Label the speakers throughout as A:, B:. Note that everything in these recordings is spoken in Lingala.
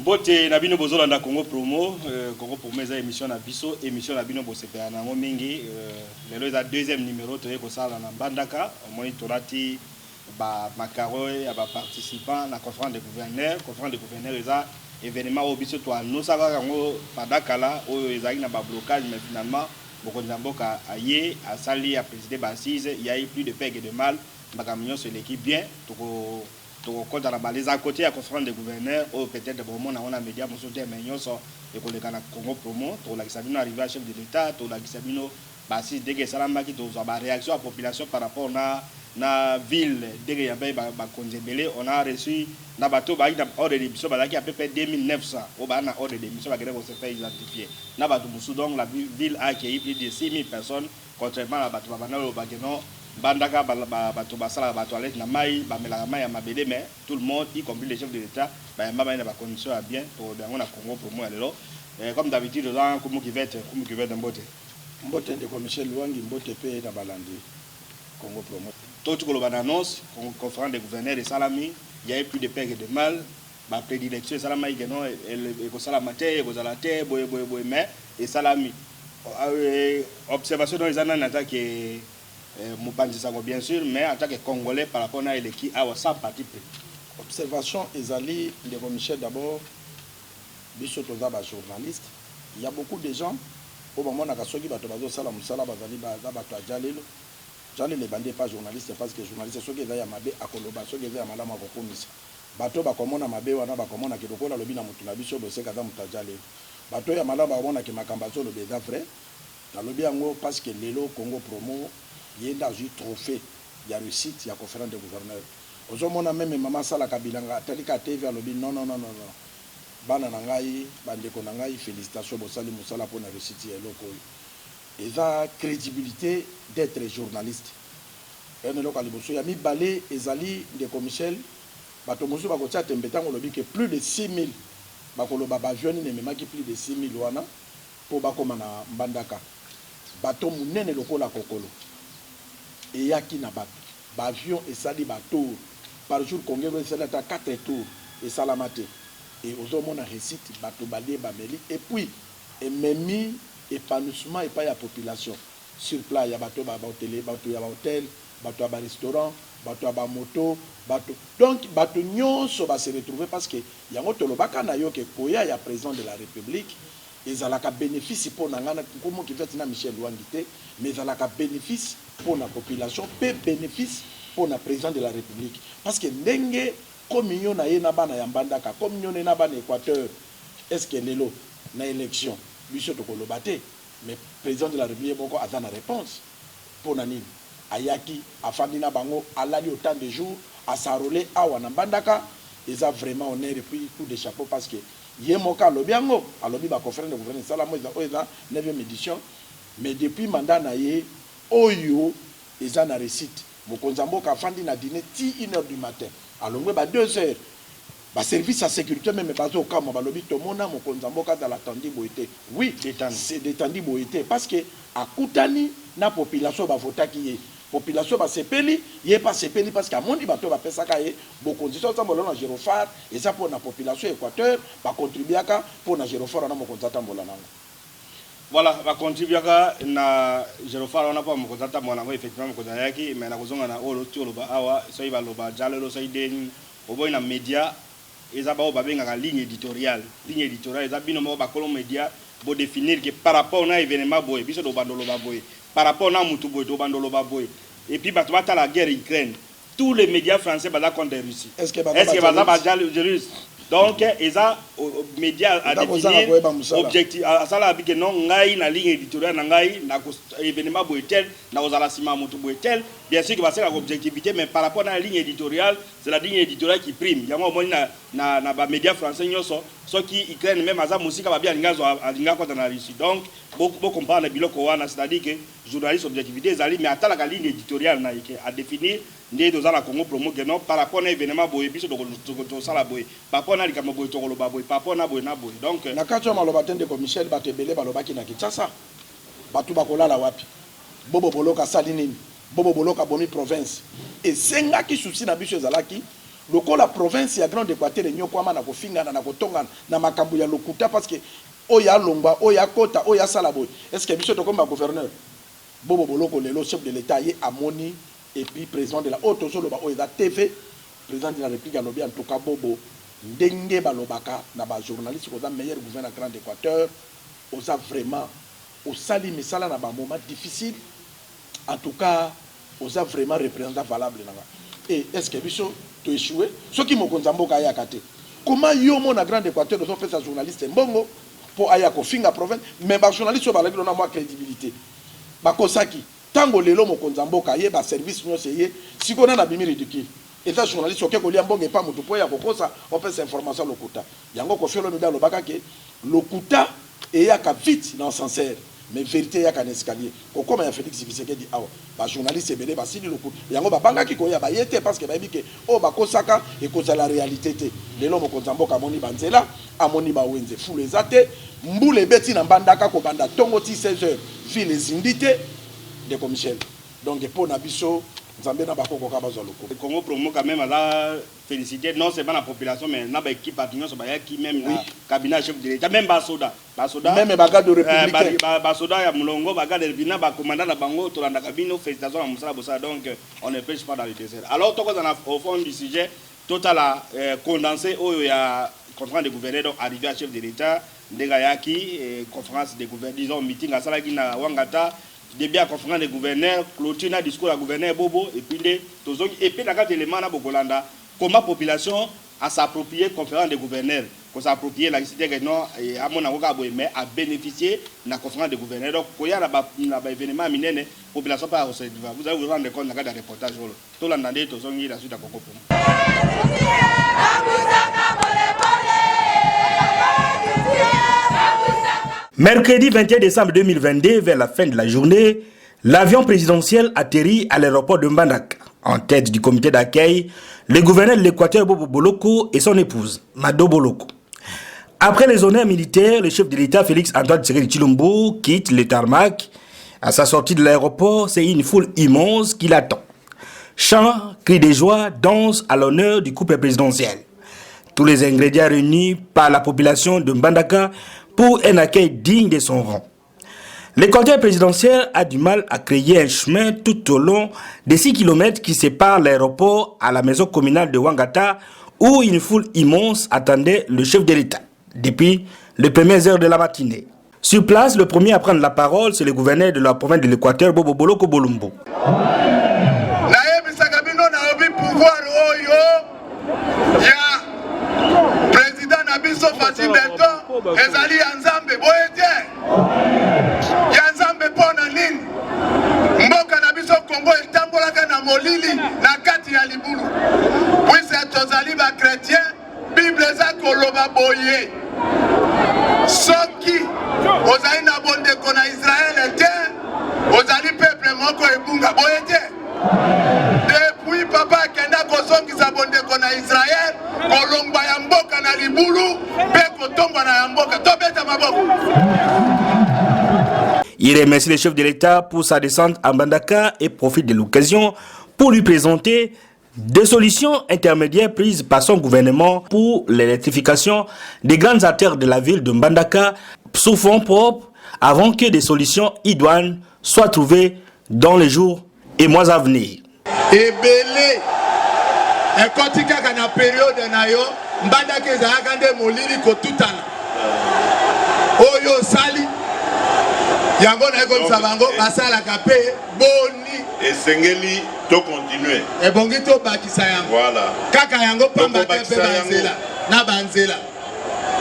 A: Bote na bino bozolanda Congo Promo, Congo Promo eza émission na biso, émission na bino bosepela nango mingi, lelo eza deuxième numéro toye kosala na Mbandaka, omoni tolati ba makaro ya ba participants na conférence de gouverneurs eza événement au biso to anosaka yango padakala oyo ezali na ba blocage mais finalement bokonza mboka aye asali a présider ba assise, il y a eu plus de paix que de mal, makamnyo sur l'équipe bien toko quand on a les à côté à conférence des gouverneurs ou peut-être bon on a média mon soutien mais nous sommes et qu'on les canne Congo Promo pour la Sabino arrivé à chef de l'État pour la Sabino basi dès que ça m'a qui doit avoir réaction à la population par rapport na ville dès qu'il y avait ba konzebele on a reçu na bateau ba ordre de mission ba qui à peu près 2900 au ba na ordre de mission ba on se fait identifier na bateau donc la ville a accueilli plus de 6000 personnes contrairement à bateau ba na au ba non Bandaka bato basala bato toilette na mai bamelaka mai ya mabele mais tout le monde y compris les chefs de l'État ba yamba na ba condition à bien pour dans na Congo Promo lelo comme d'habitude dans comme qui va être mbote
B: de Michel Luangi mbote pe na balandi Congo Promo
A: tout ko ba annonce conférence des gouverneurs de Salami il y a eu plus de paix que de mal ba prédilection Salami que non et ko salamate et ko zalate boy mais et Salami observation dans les années attaque bien sûr, mais en tant que Congolais par rapport à l'équipe, à sa partie.
B: Observation, Ezali, de Michel d'abord, Bissotoza, journaliste. Il y a beaucoup de gens, au moment où on a dit que Salam Salam Bazali, Jalé les bandés pas journalistes parce que journalistes, ceux qui ont Yamabe à Koloba, ceux qui ont Malama Kokomis. Bateau Bakomona Mabe, Wana Bakomona Kidokola, Lobina Mutunabiso, Bosekadam Tajale. Bateau Yamalama Wana Kimakambazo, le Béda vrai. Dans le Biango, parce que Lélo, Congo Promo, il y a un trophée, il y a réussite, il y a conférence de gouverneurs. Aujourd'hui, même maman Sala Kabilanga, Telika TV, non. Bana Nangaï, Bandeko Nangaï, félicitations, Bossali Moussala pour la réussite. Et la crédibilité d'être journaliste. Et nous avons mis Balé, Ezali, de Michel, Batomosu Bakotia Tembetan, on a dit que plus de 6000, Bakolo Baba Jeune, il n'y a plus de 6000 Wana pour Bakomana Mbandaka. Bato Mounene Lokola Kokolo. Et yaki na avion et sali bateau par jour Congo c'est à 4 tours et salamate et aux hommes on a récite bateau balé bameli et puis et même épanouissement et pas la population sur place il y a bateau ba hôtel bateau ya hôtel bateau ba restaurant bateau ba moto bateau donc bateau nyonso va se retrouver parce que il y a ngoto lobaka na yo ke koya ya président de la République ils ont un bénéfice pour nangana comme qui fait na Michel Luangité mais ils ont un bénéfice pour la population peu bénéfice pour le président de la République parce que ndenge communion na yena bana ya Mbandaka communion na bana Équateur est-ce que lelo na élection biso to kolobate mais président de la République boko a une réponse pour nani ayaki afandi na bango alali autant de jours à s'enrôler awa na Mbandaka ils ont vraiment honneur et puis coup de chapeau parce que Yemoka Lobiango, à l'objet de la conférence de gouvernement, Salamo est la 9e édition, mais depuis mandat naïe, Oyo, ils ont une réussite. Mokonzambo a fandi na dîner 1h du matin. Alors, 2h. Le service à sécurité, même pas au cas où lobby tout le monde, Mokonzambo a dans la tendue boité. Oui, c'est détendu boité parce que à Koutani, la population va voter qui est. Population va sepeli, il n'est pas sepeli parce qu'à mon bateau va faire ça beaucoup conditions ça molona Gérophare et ça pour la population Équateur va contribuer pour la Gérophare na mokonzata molana.
A: Voilà, va contribuer na Gérophare on a pas mokonzata molana effectivement mokonzata yaki mais na kozonga na olo tio loba awa so iba loba jalelo so ideni oboy na média eza ba babenga ka ligne éditoriale eza bino mo ba kolon média bo définir que par rapport na événement boy biso do bandolo ba boy par rapport na mutu boy do bandolo ba boy. Et puis, bah, la guerre Ukraine. Tous les médias français sont contre la Russie. Est-ce que Russie? Donc, ils ont médias à définir objectif. À ça, la non, ngai na ligne éditoriale, ngai na événement boetel, na ozalasima mutu boetel. Bien sûr que c'est l'objectivité, mais par rapport à la ligne éditoriale, c'est la ligne éditoriale qui prime. Il y a un moment na médias français ceux qui Ukraine même à ça musique va bien linga contre la Russie. Donc, beaucoup comprendre biloko wana, c'est-à-dire que journaliste objectivité zali mais attends la ligne éditoriale na à définir ndé dans la Congo Promo que non par rapport à événement boye biso to sala boye par rapport à likama boye to koloba boye par rapport na boye donc
B: na kacho maloba tende ko Michel batebele balobaki na Kinshasa batu bakolala wapi bobo boloka salinini bobo boloka bomi province et senga ki souci na biso zalaki lokola province ya Grand Équateur nyokwama na kofingana na kotongana na makambo ya lokuta parce que oya longba oya kota oya salabo est-ce que biso to comme gouverneur bobo boloko lelo chef de l'état ye amoni et puis président de la haute solo ba oya TV président de la République alobi en tout cas bobo ndenge balobaka na ba journaliste ko za meilleur gouverneur Grand Équateur oza vraiment au sali misala na ba moment difficile en tout cas oza vraiment représentant valable nanga et est-ce que biso to échouer ce qui mo konzamboka ya kate comment yo mo na Grand Équateur de fait sa journaliste mbongo pour aya ko finga province mais ba journaliste ba laki na moi crédibilité ba kosaki tango lelo mo konzamboka ye ba service nyose ye sikona na bimi ridiki eta journaliste oke ko lia mbongo pa mutu po ya kokosa on peut information lokuta yango ko felo mibalo bakake lokuta et ya ka vite dans sincère mais vérité ya kan escalier ko comme ya Félix Tshisekedi awa ba journaliste belé ba sili lokuta yango ba bangaki ko ya ba yete parce que ba biki o ba kosaka et ko za la réalité te lelo mo konzamboka moni banzela amoni ba wenze fulu ezate mbule beti na mbandaka ko banda tongo ti 16h ville zindité de Michel donc pour na biso Zambé na bakoko ka bazwa loko
A: le Congo promo quand même la féliciter non c'est pas la population mais na ba équipe patron so ba ya qui même na cabinet chef de l'état même ba soda
B: même ba garde républicain
A: ba soda ya mulongo ba garde bina ba commandant na bango to landa cabine félicitations à Moussa Bossa donc on ne pêche pas dans le désert alors to ko au fond du sujet total a condensé au ya conférence de gouverneur donc arrivé à chef de l'état ndega yaki conférence de gouverneur disons meeting à Salagi na Wangata début à conférence des gouverneurs, clôture na discours à gouverneur Bobo et puis la carte élément na Bokolanda comment population a s'approprier conférence des gouverneurs, qu'on s'approprie la cité que non et à mon avocat mais à bénéficier de la conférence des gouverneurs donc quand il y a la événement minene population pas recevoir vous allez vous rendre compte dans le reportage tout l'année tozongi la suite à Congo.
C: Mercredi 21 décembre 2022, vers la fin de la journée, l'avion présidentiel atterrit à l'aéroport de Mbandaka. En tête du comité d'accueil, le gouverneur de l'Équateur Bobo Boloko et son épouse, Mado Boloko. Après les honneurs militaires, le chef de l'État Félix Antoine Tshisekedi Tshilombo quitte le tarmac. À sa sortie de l'aéroport, c'est une foule immense qui l'attend. Chants, cris de joie, danse à l'honneur du couple présidentiel. Tous les ingrédients réunis par la population de Mbandaka pour un accueil digne de son rang. Le cortège présidentiel a du mal à créer un chemin tout au long des 6 km qui séparent l'aéroport à la maison communale de Wangata où une foule immense attendait le chef de l'État depuis les premières heures de la matinée. Sur place, le premier à prendre la parole, c'est le gouverneur de la province de l'Équateur, Bobo Boloko Bolumbo.
D: ezali ya nzambe boye te ya nzambe pona nini mboka na biso Kongo etambolaka na molili na kati ya libulu puise tozali ba chrétien bible eza koloba boye soki ozali na bondeko na Israël te ozali peuple moko ebunga boye te depuis papa akenda kozongisa bondeko na Israël kolongba ya mboka na libulu pe kotomba na ya mboka tobeta maboko.
C: Il remercie le chef de l'État pour sa descente à Mbandaka et profite de l'occasion pour lui présenter des solutions intermédiaires prises par son gouvernement pour l'électrification des grandes artères de la ville de Mbandaka sous fonds propres avant que des solutions idoines soient trouvées dans les jours et mois à venir.
D: Ebele ekoti kaka na période na yo Mbandaka ezalaka nde molili kotutana oyo sali yango na ekomisa bango basalaka pe boni
E: esengeli to continuer
D: ebongi to bakisa yango
E: voilà
D: kaka yango pamba te pe banzela na banzela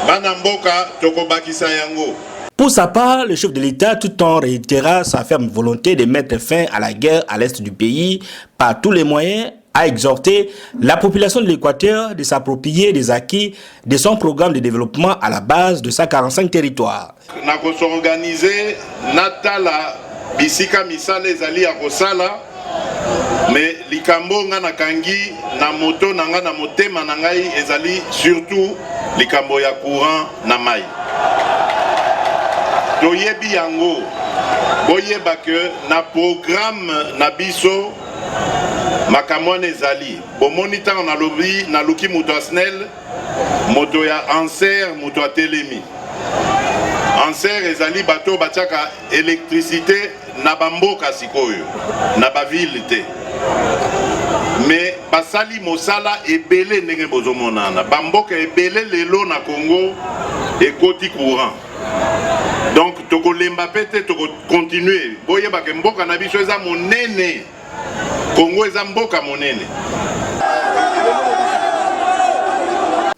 E: bana mboka tokobakisa yango.
C: Pour sa part, le chef de l'État, tout en réitérant sa ferme volonté de mettre fin à la guerre à l'est du pays par tous les moyens, a exhorté la population de l'Équateur de s'approprier des acquis de son programme de développement à la base de 145 territoires.
E: Na ko s'organiser natala bisika misala ezali ya kosala mais likambo nga nakangi na moto nanga na motema na ngai ezali surtout likambo ya courant na mai. Toyebi yango boyeba que na programme na biso makamone ezali bomoni ntango nalobi naluki moto asnel moto ya anser moto ya telemi anser ezali bato batiaka électricité na bamboka sikoyo na bavile te mais basali mosala ebele ndenge bozomonana bamboka ebele lelo na Congo ekoti courant donc tokolemba pe te tokokontinue boyebake mboka na biso eza monene Congo eza mboka monene.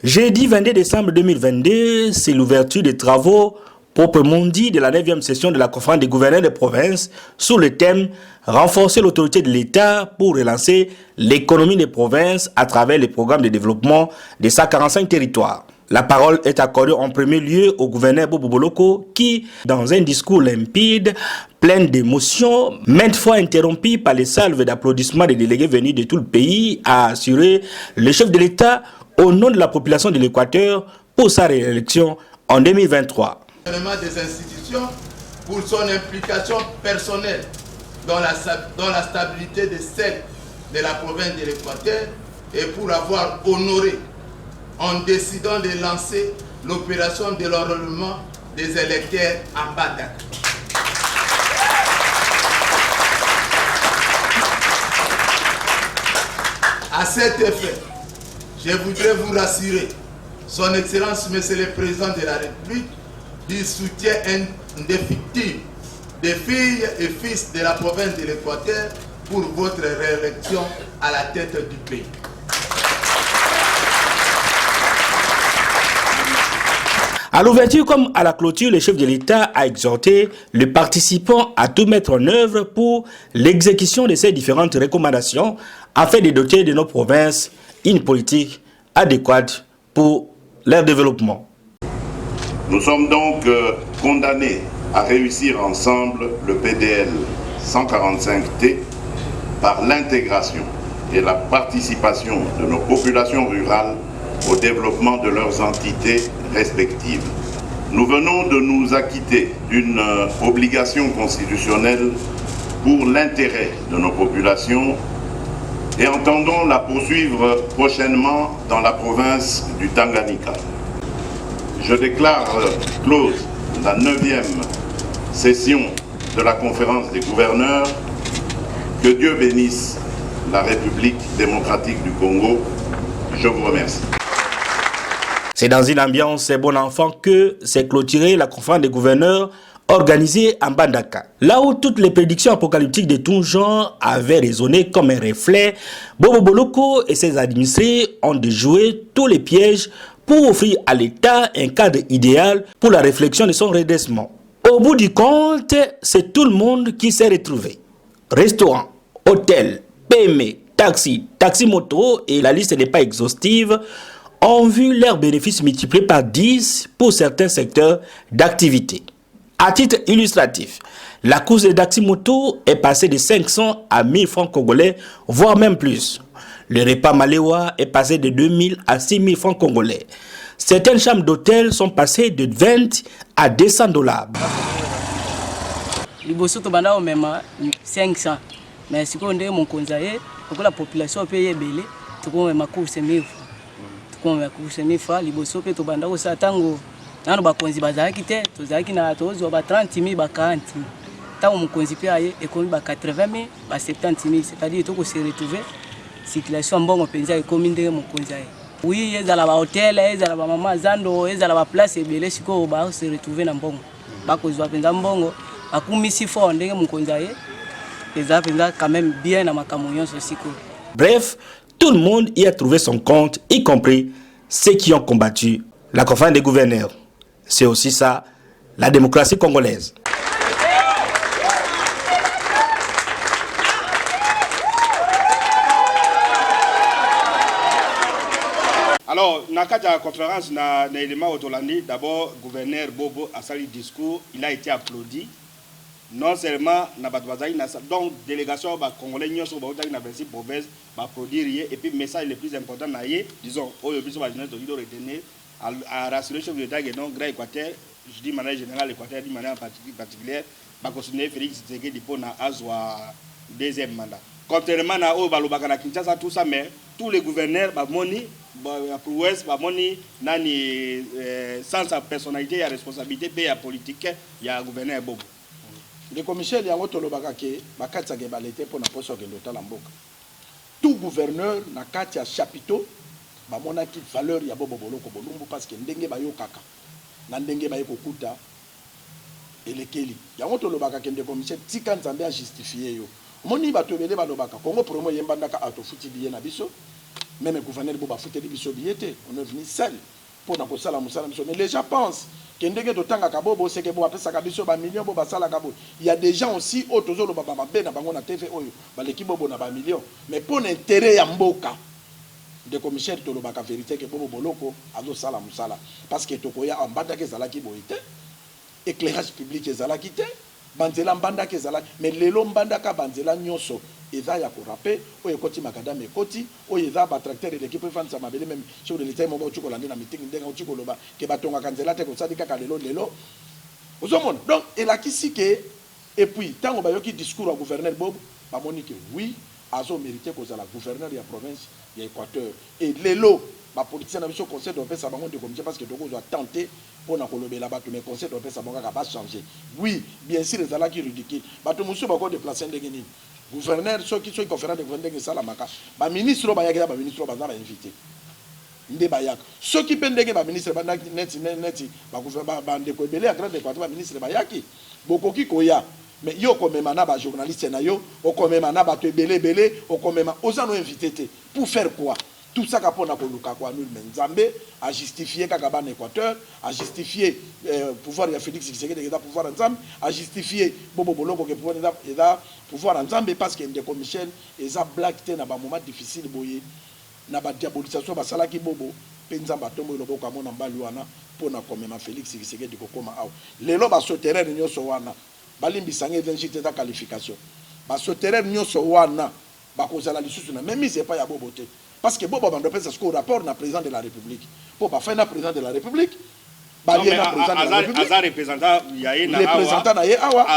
C: Jeudi 22 décembre 2022, c'est l'ouverture des travaux proprement dit de la 9e session de la conférence des gouverneurs de province sous le thème « Renforcer l'autorité de l'État pour relancer l'économie des provinces à travers les programmes de développement de 145 territoires ». La parole est accordée en premier lieu au gouverneur Bobo Boloko qui, dans un discours limpide, plein d'émotions, maintes fois interrompu par les salves d'applaudissements des délégués venus de tout le pays, a assuré le chef de l'État au nom de la population de l'Équateur pour sa réélection en 2023.
F: Des institutions pour son implication personnelle dans la stabilité de celle de la province de l'Équateur et pour avoir honoré en décidant de lancer l'opération de l'enrôlement des électeurs en Mbandaka. À cet effet, je voudrais vous rassurer, Son Excellence, Monsieur le Président de la République, du soutien indéfectible des filles et fils de la province de l'Équateur pour votre réélection à la tête du pays.
C: À l'ouverture comme à la clôture, le chef de l'État a exhorté les participants à tout mettre en œuvre pour l'exécution de ces différentes recommandations afin de doter de nos provinces une politique adéquate pour leur développement.
E: Nous sommes donc condamnés à réussir ensemble le PDL 145T par l'intégration et la participation de nos populations rurales au développement de leurs entités respectives. Nous venons de nous acquitter d'une obligation constitutionnelle pour l'intérêt de nos populations et entendons la poursuivre prochainement dans la province du Tanganyika. Je déclare close la 9e session de la conférence des gouverneurs. Que Dieu bénisse la République démocratique du Congo. Je vous remercie.
C: C'est dans une ambiance bon enfant que s'est clôturée la conférence des gouverneurs organisée à Mbandaka. Là où toutes les prédictions apocalyptiques de tout genre avaient résonné comme un reflet, Bobo Boloko et ses administrés ont déjoué tous les pièges pour offrir à l'État un cadre idéal pour la réflexion de son redressement. Au bout du compte, c'est tout le monde qui s'est retrouvé. Restaurants, hôtels, PME, taxis, taxi-moto et la liste n'est pas exhaustive, ont vu leurs bénéfices multipliés par 10 pour certains secteurs d'activité. À titre illustratif, la course des taxi-moto est passée de 500 à 1000 francs congolais, voire même plus. Le repas Maléwa est passé de 2000 à 6000 francs congolais. Certaines chambres d'hôtel sont passées de 20 à 200 $.
G: Liboso to banda même 500 mais si on est mon conseiller pour la population paye belé to ko ma course 1000 to ko ma course 1000 francs liboso pe to banda ko satango nano ba konzi bazaki te to zaki na tozo ba 30000 ba 40000 tango mon konzi pe aye e ko ba 80000 ba 70000 c'est-à-dire to ko se retrouver circulation mbongo penza e komi ndenge mon conseiller. Oui, ezala ba hôtel, ezala ba mama zando, ezala ba place belé siko ba se retrouver na mbongo. Ba ko zwa penza mbongo akumisi fo ndenge mon conseiller. Quand même bien dans ma
C: Bref, tout le monde y a trouvé son compte, y compris ceux qui ont combattu la conférence des gouverneurs. C'est aussi ça, la démocratie congolaise.
A: Alors, dans la conférence, na élément Otolandi, d'abord, gouverneur Bobo a sali discours, il a été applaudi. Non seulement donc délégation congolais na 26 provinces va produire et puis message le plus important disons à rassurer le chef de l'État que non grand Équateur, je dis de manière générale l'Équateur de manière particulière va continuer Félix Tshisekedi pour na azwa deuxième mandat. contrairement à au balobaka na Kinshasa tout ça, mais tous les gouverneurs bamoni pour ouest bamoni nani sans sa personnalité et responsabilité pe ya politique ya gouverneur bobo.
B: Le commissaire yango tolobaka ke bakatsa ke balete pour na poso ke ndota la mboka. Tout gouverneur na kati ya chapiteau bamona ki valeur ya bobo boloko bolumbu parce que ndenge bayo kaka na ndenge bayo kokuta elekeli. Yango tolobaka ke ndeko commissaire tika nzambe a justifier yo. Moni bato bele balobaka Congo promo yembandaka atofuti biye na biso. Même le gouverneur boba futi biso biyete. On est venu seul pour na kosala musala biso. Mais les gens pensent que ndenge totanga kabobo c'est que bo apesa ka biso ba millions bo basala kabo. Il y a des gens aussi autozo lo baba mabe na bango na TV oyo ba l'équipe bobo na ba millions. Mais pour l'intérêt ya mboka de commissaire tolobaka vérité que bobo boloko azo sala musala parce que tokoya ambanda ke zalaki boite éclairage public ezalaki te banzela mbanda ke zalaki mais lelo mbanda ka banzela nyoso eza ya korape oyo ekoti makadam ekoti oyo eza batracteur de l'équipe fansa mabele même sur le l'état mobo tshiko lande na meeting ndenga tshiko loba ke batongaka nzela te kosali kaka lelo ozomona donc elakisi ke et puis tango bayoki discours au gouverneur Bob bamoni ke oui azo mérité kozala gouverneur ya province ya Équateur et lelo ba politicien na biso conseil d'opé sa bango de comité parce que toko zo tenter pour na kolobela bato mais conseil d'opé sa bango ka ba changer oui bien sûr les ala qui ridicule bato musu ba ko déplacer ndenge nini gouverneur ceux qui sont conférence de gouverneur que sala maka ba ministre ba yaka ba ministre ba za ba invité nde ba yaka ceux qui pendenge ba ministre ba neti ba gouverneur ba ndeko ebele ya grand département ba ministre ba yaki bokoki koya mais yo komema na ba journaliste na yo o komema na bato ebele o komema oza no invité te pour faire quoi. Tout ça qu'on a connu quoi nous Nzambe a justifié kaka en Équateur, a justifié pouvoir de Félix Tshisekedi da pouvoir Nzambe, a justifié Bobo Boloko que pouvoir Nzambe parce que des commissaires et a black té na ba moment difficile boye na ba diabolisation ba sala ki bobo penzamba tombo loboko ka mona mbali wana pona komema Félix Tshisekedi ko koma aw. Lelo ba soterrain nyoso wana balimbi sange vengite ta qualification. Ba soterrain nyoso wana ba kozala lisusu na même c'est pas ya bobo té. Parce que Bobo Bandopé, c'est ce qu'on rapport na président de la République. Pour pas faire na président de la République.
A: Non, mais Azar représentant Yaïna Awa.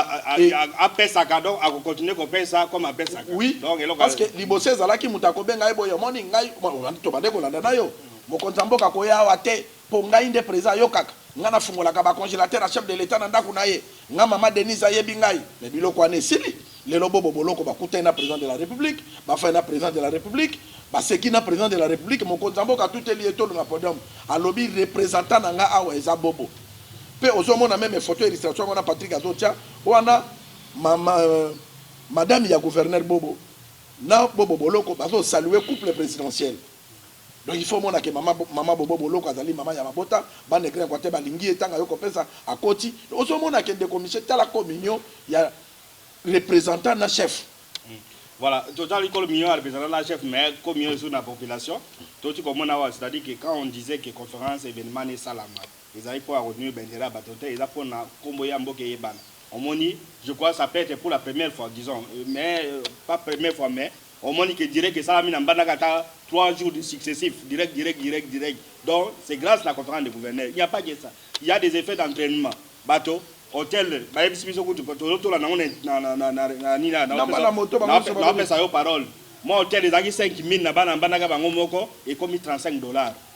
A: Après ça, donc, à continuer comme ça, comme après ça.
B: Oui, parce que Libosé Zalaki Moutakobenga Ebo Yomoni, Ngai, Tobade Kolanda yo. Mokontambo Kakoya Wate, Pongaï de président Yokak. Ngana Fungola Kaba congélateur à chef de l'État Nandakunaye. Nga Mama Denise Ayebingaï. Mais Biloko Ane Sili. Les lobo Boloko Bakouta na président de la République. Bafa na président de la République. Parce qu'il n'a président de la République, mon Konzambo a tout lié tout le podium. À lobby représentant Nanga Awa Eza Bobo. Puis aux hommes on a même photo illustration on a Patrick Azotia, on a madame ya gouverneur Bobo. Na Bobo Boloko bazo saluer couple présidentiel. Donc il faut que maman Bobo Boloko azali maman ya mabota, ba negre kwa te balingi etanga yo kopesa à koti. Aux hommes on a des commissions tala communion, il y a représentant na chef.
A: Voilà, total l'école million représentant la chef, mais comme mieux sur la population, c'est-à-dire que quand on disait que conférence événement est salama, ils avaient pour retenir Bendera Batoté, ils avaient pour Komboya Mboke Yeban. On m'a dit, je crois que ça peut être pour la première fois, disons, mais pas première fois, mais on m'a dit que dirait que ça a mis en Banakata 3 jours successifs, direct. Donc c'est grâce à la conférence des gouverneurs. Il n'y a pas que ça. Il y a des effets d'entraînement. Bateau. Hôtel, parole. Moi, hôtel, ils ont 5 000 et comme $35.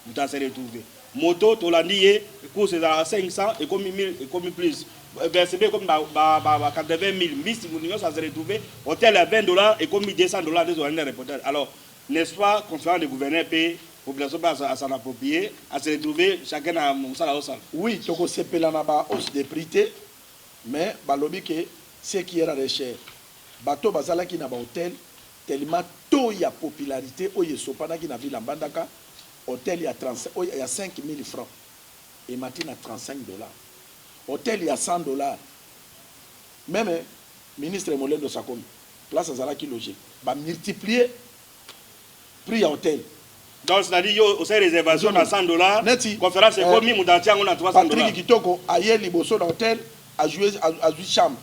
A: Vous t'en serez retrouvé. Moto, Tolandi, cours c'est à 500 et comme 1000 et comme plus. Versé comme 80 000. Miss, ça s'est retrouvé. Hôtel à $20 et comme $200 des reporters. Alors, n'est-ce pas, conférence de gouverneur paye. Population à s'en approprier, à se retrouver chacun à mon salaire au salaire.
B: Oui, tu as fait la hausse des prix, mais balobi que ce qui est la cher. Bateau bazala qui n'a pas hôtel, tellement tôt il y a popularité, il y a sopana qui n'a vu la bandaka, hôtel il y a 5 000 francs et maintenant il y a $35. Hôtel il y a $100. Même ministre Molène de Sakom, place à Zala qui loge, va multiplier prix à hôtel.
A: Donc, c'est-à-dire que c'est réservation à $100, conférence est commis, on a $300.
B: Patrick Kitoko, ailleurs, Liboso d'hôtel, a joué chambre.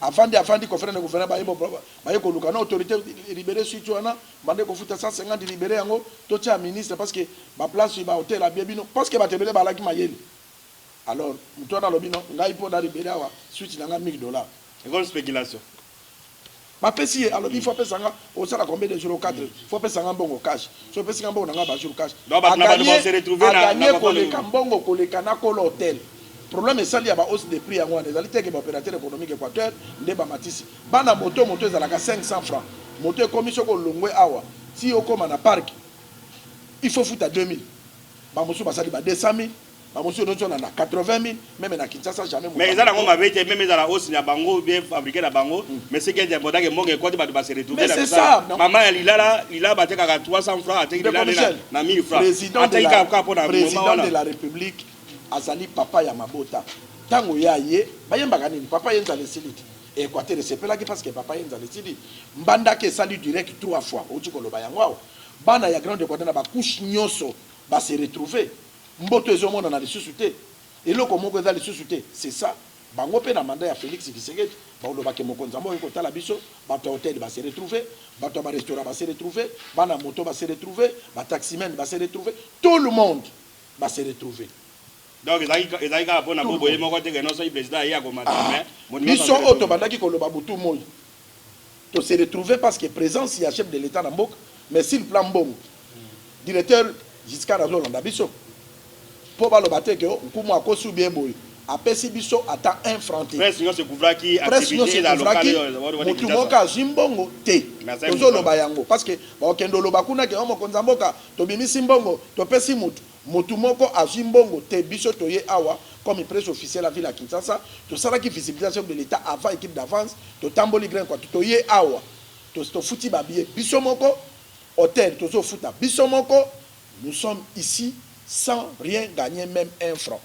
B: Avant de conférence de gouvernement, il y a une autorité libérée sur Tuana, il y a 150 libérés, tout est ministre parce que ma place sur l'hôtel a bien vu, parce que ma télé est là. Alors, nous avons dit, il y a libéré $1 000.
A: C'est une spéculation.
B: bapesi ye alors il faut apesa nga osala combien de jours 4 faut apesa nga mbongo cash so apesi nga mbongo nanga bajour cash aganye koleka mbongo koleka na kolo hotel problème esali ya bahausse de prix yango wana ezali teke baopérateur économique équateur nde bamatisi bana moto ezalaka 500 francs moto ekomi soko olongwe awa si okoma na parc il faut futa 2000 bamosusu basali ba 200 000 bamosusu nyonso na 80 000 même na Kinshasa jamais
A: mais ezala ngo mabete même ezala hausse ya bango bien fabriqué na bango mais c'est qu'il y a important que monge côté ba se retrouver
B: mais c'est ça
A: maman ya lila batekaka 300 francs ateki lila na 1000 francs président
B: de la République azali papa ya mabota tango ya ye bayembaka nini papa yenza le siliti Équateur sepelaki parce que papa yenza le siliti mbanda ke sali direct 3 fois outi koloba yango bana ya grande Équateur na ba couche nyonso ba se retrouver mboto ezomona na lisusu te eloko moko eza lisusu te c'est ça bango pe na mandat ya Félix Tshisekedi balobaki mokonza mo ko tala biso bato hôtel ba se retrouver bato ba restaurant ba se retrouver bana moto ba se retrouver ba taximen ba se retrouver tout le monde ba se retrouver.
A: Donc ezali ka pona boboye moko te que non so président ya ko matame
B: biso auto bandaki ko loba butu moyi to se retrouver parce que présence ya chef de l'état na mboka mais s'il plan bon directeur Giscard Azolanda biso po baloba te que nkumu akosu bien boy apesi biso ata 1 franc te
A: presque non se couvra qui activité dans local
B: mutu moka zimbongo te tozo loba yango parce que ba okendo loba kuna ke omo konza mboka to bimisi mbongo to pesi mutu moko azimbongo te biso toye awa comme presse officielle à ville à Kinshasa to sala ki visibilisation de l'état avant équipe d'avance to tamboli grain quoi to ye awa to futi ba billet biso moko hôtel tozo futa biso moko nous sommes ici sans rien gagner même 1 franc.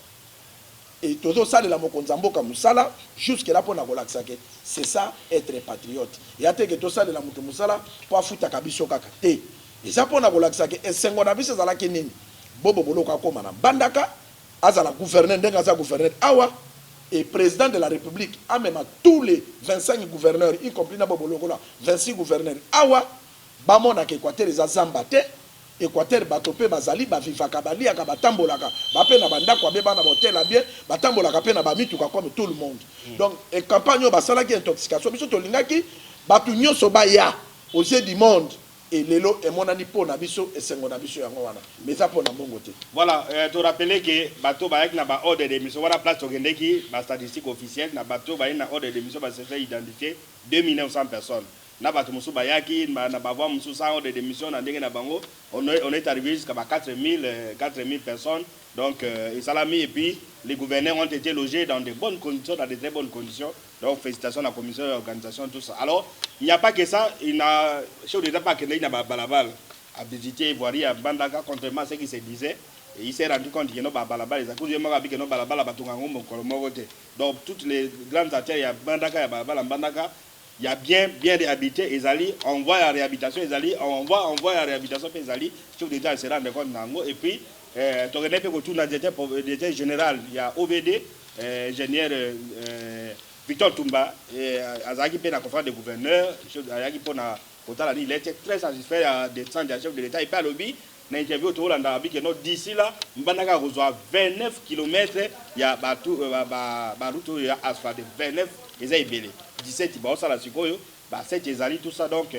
B: Et todo ça de la mokonzamboka musala jusque là pour na kolakisake c'est ça être patriote. Et ate que tout ça de la mutu musala pour futa kabiso kaka te. Et ça pour na kolakisake esengo na biso zala kinini. Bobo boloka koma na bandaka azala gouverneur ndenga za gouverneur awa et président de la République a même tous les 25 gouverneurs y compris na bobo lokola 26 gouverneurs awa bamona ke Équateur za zambate Équateur batope bazali ba vivaka baliaka batambolaka bape na bandako abeba na hotel bien batambolaka pe na bamituka comme tout le monde. Donc et campagne basala ki intoxication biso to lingaki batu nyonso ba ya aux yeux du monde et lelo et monani po na biso et sengo na biso yango wana mais ça po na mbongo te.
A: Voilà, to rappeler que bato ba na ba ordre d'émission wala place to gendeki ba statistique officielle na bato ba na ordre d'émission ba se fait identifier 2900 personnes. Na bato musu bayaki na bavwa musu sa ordre d'émission na ndenge na bango on est arrivé jusqu'à 4000 personnes. Donc Salami et puis les gouverneurs ont été logés dans de bonnes conditions, dans de très bonnes conditions. Donc félicitations à la commission d'organisation, tout ça. Alors, il n'y a pas que ça, il n'a pas que il a balabal à visiter Ivoire à Bandaka, contrairement à ce qui se disait. Et il s'est rendu compte qu'il y a un balabal, donc toutes les grandes artères, il y a Bandaka, il y a balabal à Bandaka. Il y a bien réhabilité, Ezali, on voit la réhabilitation, Ezali, on voit la réhabilitation, Ezali, sur des gens se rendent compte, et puis, tu connais que tout le directeur général, il y a OVD, ingénieur Victor Toumba, Azaki Pena, conférence des gouverneurs, il était très satisfait des centres de chef de l'État, il parle au lobby, dans l'interview autour de l'Arabie, que d'ici là, Mbandaka reçoit 29 km, il y a route asphaltée, 29, et ça est belé. 17, il y a 7 Ezali, tout ça, donc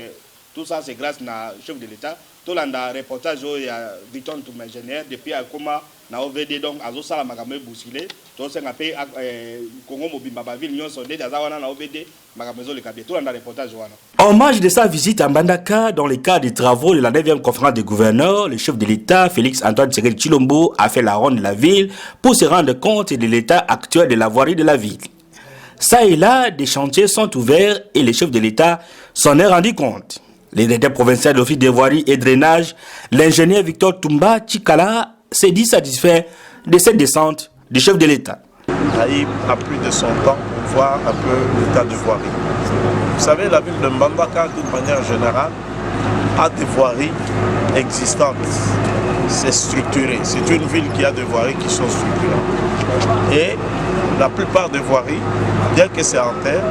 A: tout ça c'est grâce au chef de l'État. Tout le reportage, il y a Victor Toumba ingénieur, depuis Akoma, na OVD, donc à Zosala Magamé Boussilé, tout ça, Congo Mobimba Ville, Nyon Sondé, Azawana, na OVD, Magamezo le Kabé, tout le reportage.
C: En marge de sa visite à Mbandaka, dans le cadre des travaux de la 9e conférence des gouverneurs, le chef de l'État, Félix-Antoine Tshisekedi Tshilombo, a fait la ronde de la ville pour se rendre compte de l'état actuel de la voirie de la ville. Ça et là, des chantiers sont ouverts et le chef de l'État s'en est rendu compte. Le directeur provincial de l'Office de voirie et drainage, l'ingénieur Victor Toumba Chikala, s'est dit satisfait de cette descente du chef de l'État.
H: Naïm a plus de son temps pour voir un peu l'état de voirie. Vous savez, la ville de Mbandaka, d'une manière générale, a des voiries existantes. C'est structuré. C'est une ville qui a des voiries qui sont structurées. Et la plupart des voiries, bien que c'est en terre,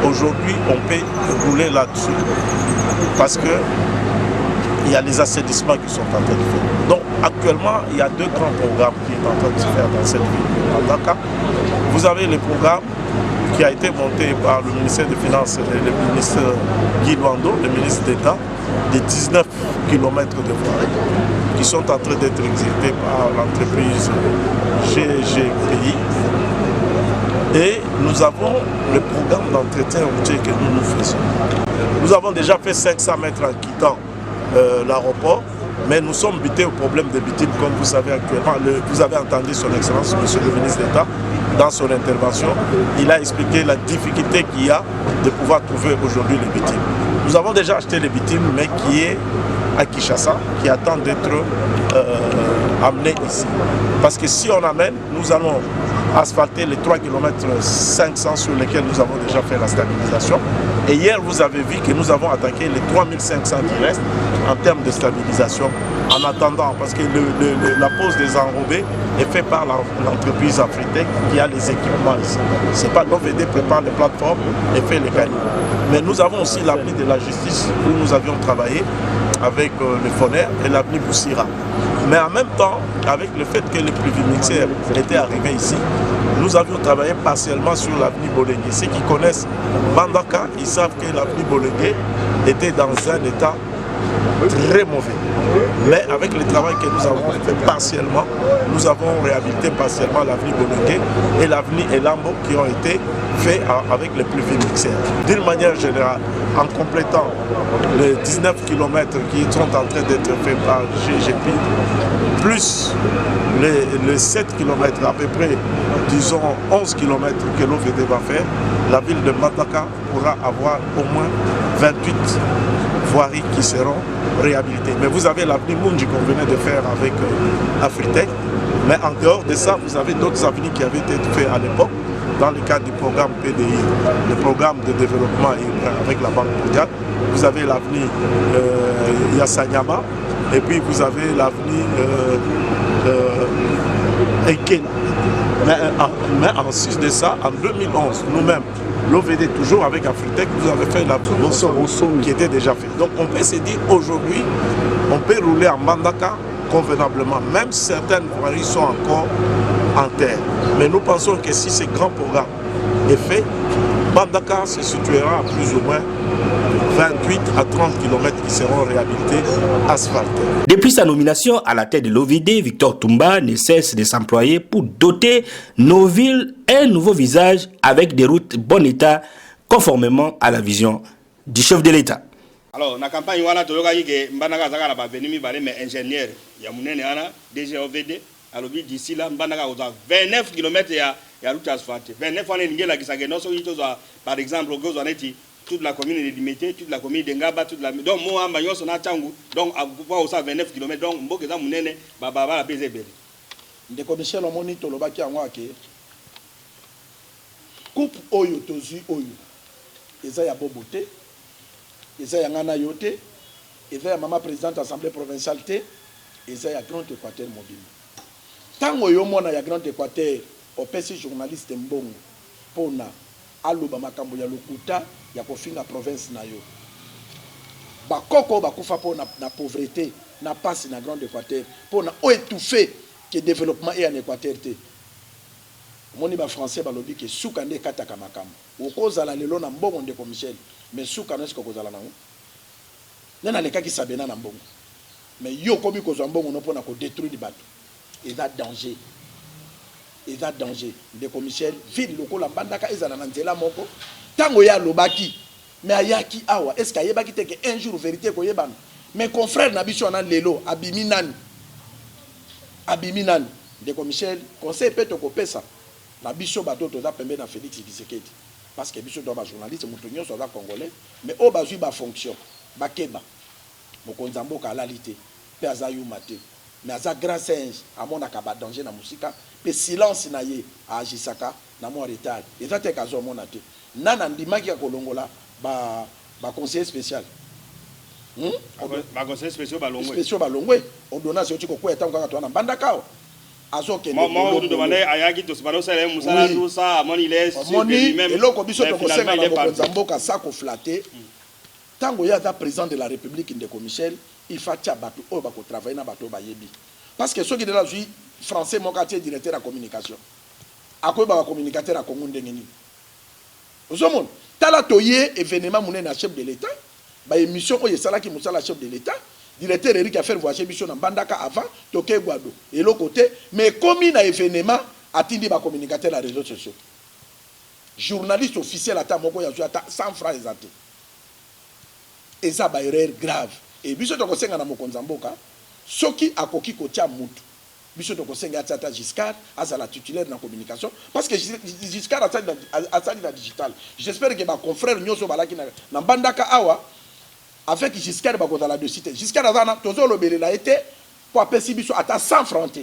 H: aujourd'hui on peut rouler là-dessus. Parce que il y a les assainissements qui sont en train de faire. Donc actuellement, il y a 2 grands programmes qui sont en train de se faire dans cette ville. Vous avez le programme qui a été monté par le ministère des Finances et le ministre Guy Luando, le ministre d'État, de 19 km de voirie qui sont en train d'être exécutés par l'entreprise GGPI. Et nous avons le programme d'entretien routier que nous faisons. Nous avons déjà fait 500 mètres en quittant l'aéroport, mais nous sommes butés au problème des bitumes, comme vous savez actuellement. Vous avez entendu son Excellence, Monsieur le ministre d'État, dans son intervention. Il a expliqué la difficulté qu'il y a de pouvoir trouver aujourd'hui les bitumes. Nous avons déjà acheté les bitumes, mais qui est à Kinshasa, qui attend d'être amené ici. Parce que si on amène, nous allons asphalter les 3 km 500 sur lesquels nous avons déjà fait la stabilisation. Et hier, vous avez vu que nous avons attaqué les 3500 qui restent en termes de stabilisation, en attendant, parce que la pose des enrobés est faite par l'entreprise Afritech qui a les équipements ici. Ce n'est pas l'OVD prépare les plateformes et fait les caniveaux. Mais nous avons aussi l'avenir de la justice où nous avions travaillé avec le FONER et l'avenir Boussira. Mais en même temps, avec le fait que les pluvimixeurs étaient arrivés ici, nous avions travaillé partiellement sur l'avenir Bolengue. Ceux qui connaissent Mbandaka, ils savent que l'avenir Bolengue était dans un état très mauvais. Mais avec le travail que nous avons fait partiellement, nous avons réhabilité partiellement l'avenir Bolengue et l'avenir Elambo qui ont été faits avec les pluvimixeurs. D'une manière générale, en complétant les 19 km qui sont en train d'être faits par GGP, plus les 7 km, à peu près, disons 11 km que l'OVD va faire, la ville de Mbandaka pourra avoir au moins 28 voiries qui seront réhabilitées. Mais vous avez l'avenue Munji qu'on venait de faire avec Afritech, mais en dehors de ça, vous avez d'autres avenues qui avaient été faits à l'époque, dans le cadre du programme PDI, le programme de développement avec la Banque mondiale. Vous avez l'avenue Yassanyama, et puis vous avez l'avenue Ekena. Mais en sus de ça, en 2011, nous-mêmes, l'OVD toujours avec Afritech, vous avez fait la promotion qui était déjà faite. Donc on peut se dire aujourd'hui, on peut rouler en Mbandaka convenablement, même certaines voiries sont encore en terre. Mais nous pensons que si ce grand programme est fait, Mbandaka se situera à plus ou moins 28 à 30 km qui seront réhabilités, asphaltés.
C: Depuis sa nomination à la tête de l'OVD, Victor Toumba ne cesse de s'employer pour doter nos villes un nouveau visage avec des routes bon état, conformément à la vision du chef de l'État.
A: Alors, la campagne, on a toujours dit que Mbandaka Zagara va venir, mais ingénieur, il y a mon DG OVD, alors d'ici là, Mbandaka a 29 km de route asphaltée. 29 ans, par exemple, toute la commune de Limité, toute la commune de Ngaba, toute la... Donc, moi, je suis en donc, à pouvoir aussi 29 km, donc, je suis en train de faire
B: ndeko Michel omoni tolobaki yango ake coupe oyo tozwi oyo eza ya bobo te eza ya ngana yo te eza ya mama présidente assemblée provinciale te eza ya Grand Équateur mobile tango yo mona ya Grand Équateur opesi journaliste mbongo pona aloba makambo ya lokuta ya kofinga province na yo bakoko bakufa pona na pauvreté na passe na Grand Équateur pona o étouffer que développement est en Équateur. Moni ba français balobi que souka nde kataka makambo. Okozala lelo na mbongo ndeko Michel, mais souka nesko kozala nango. Nana leka ki sabena na mbongo. Mais yo kobi kozwa mbongo no pona ko détruire di bato. Et ça danger. Et ça danger. Ndeko Michel, ville lokola Mbandaka ezala na nzela moko. Tango ya lobaki, mais ayaki awa, est-ce qu'ayebaki te que un jour vérité ko yebana. Mais confrère na biso na lelo abimi nani. Abiminan ndeko Michel conseil peut kopesa na biso bato toza pembe na Félix Tshisekedi parce que biso doit ba journaliste muto nyonso za congolais mais o bazui ba fonction ba keba mokonza mboka alalité pe azayuma te mais aza grand singe amona ka ba danger na musika pe silence na ye agisaka na mo retard eza te kazo mona te nana ndimaki ya kolongola ba conseiller spécial
A: conseil spécial balongwe.
B: Spécial balongwe. On donne ce que quoi étant quand on a Mbandaka. Azo que
A: moi on demande ayaki to sibalo sala musala tout ça moni les
B: même et loko biso to kosenga na bokonzamboka ça ko flatter. Tango ya da président de la République ndeko Michel, il faut tia bato o ba ko travailler na bato ba yebi. Parce que ceux qui de la vie français mon quartier directeur de la communication. Akoy ba communicateur à Congo ndengeni. ozomona tala toye événement monene na chef de l'état ba émission oyo esalaki mosala chef de l'état directeur Eric a fait voyager biso na Mbandaka avant toke Guado et l'autre côté mais comme na événement atindi ba communicateur na réseaux sociaux journaliste officiel ata moko ya ata 100 francs ezate eza ba erreur grave et biso tokosenga na mokonza mboka soki akoki kotia mutu biso tokosenga ata Giscard azala titulaire na communication parce que Giscard asali na digital. J'espère que ba confrère nyoso balaki na Mbandaka awa avec Giscard bakozala de cité Giscard azana tozo lobelela été pour apesi biso ata 100 francs te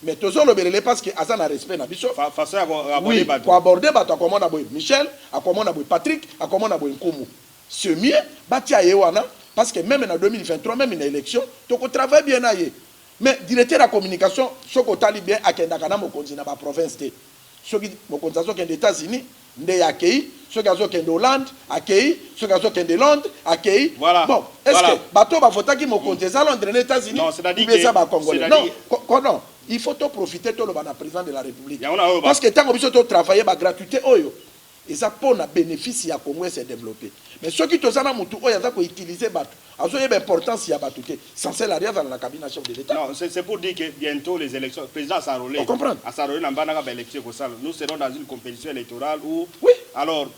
B: mais tozo lobelela parce que azana respect na biso
A: façon
B: oui pour aborder bato akomona boy Michel akomona boy Patrick akomona boy Nkumu c'est mieux batia yewana parce que même en 2023 même une élection toko travaille bien na ye mais directeur de la communication soko tali bien akendaka na mokonzi na ba province te soki mokonzi azo kende États-Unis nde akei soki azo kende Hollande akei soki azo kende Londres akei
A: voilà.
B: Bon est-ce que bato ba votaki mokonzi za Londres na États-Unis
A: non c'est-à-dire
B: que ça ba congolais non il faut to profiter to le bana président de la République parce que tant que to travailler ba gratuité oyo et ça pour na bénéfice ya Congo se développer mais ceux qui tozana mutu oyo za ko utiliser bato azo yeba importance ya bato te censé l'arrière dans la cabinet chef de l'État.
A: Non, c'est pour dire que bientôt les élections le président Sarolé.
B: On comprend.
A: À Sarolé na Mbandaka ba élection ko sala. Nous serons dans une compétition électorale où
B: oui.
A: Alors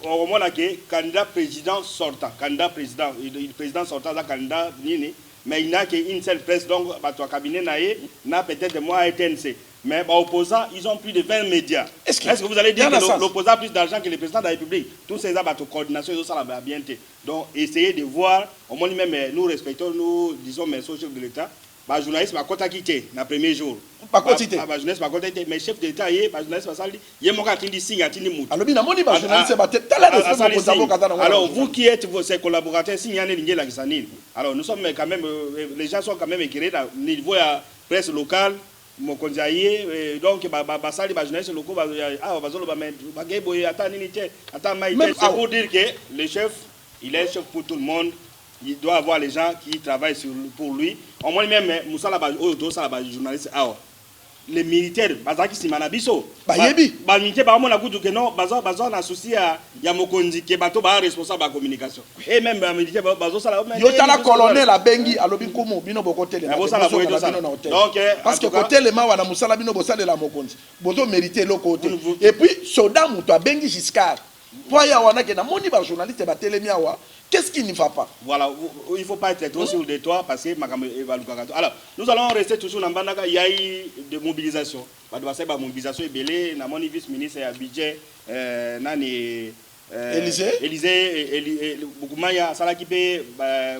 A: au moment là que candidat président sortant, candidat président, le président sortant za candidat nini mais il n'a qu'une seule presse donc bato cabinet naé n'a peut-être moins TNC. Mais bah, opposants, ils ont plus de 20 médias. Est-ce que vous allez dire que l'opposant a plus d'argent que le président de la République? Tous ces abattus coordination, ils ont ça la bien. Donc, essayez de voir, au moins même, nous respectons, nous disons, mais chef de l'État, les journalistes m'ont quitté le premier jour.
B: Pas quitté.
A: Les journalistes m'ont quitté, mais chef de l'État, les journalistes m'ont dit, il y a mon gars qui dit signe, qui dit mou. Alors, vous qui êtes vos collaborateurs, signe, alors, nous sommes quand même, les gens sont quand même éclairés au niveau de la presse locale. Mokonzi aye donc basali ba journaliste locaux bazolo ba bageboye ata nini te ata maïté c'est pour dire que le chef il est chef pour tout le monde il doit avoir les gens qui travaillent pour lui au moins même musala ba oyo sala ba journaliste les militaires bazaki simana biso
B: bayebi
A: ba militaire ba mona kutu que non bazo na souci ya mokonzi ke bato ba responsable ba communication et même ba militaire bazo sala
B: yo tala colonel abengi alobi komo bino bokotele
A: donc
B: parce que côté ma wana musala bino bosale la mokonzi bozo mériter le côté et puis soldat muto abengi Giscard poya wana ke na moni ba journaliste ba telemi awa. Qu'est-ce qui ne va pas?
A: Voilà, il ne faut pas être trop sur le toit parce que alors, nous allons rester toujours dans Mbandaka. Il y a eu des mobilisations. Il y a eu des mobilisations. Il y a eu vice-ministre à budget. Élysée. Boukoumaya, Salakipe,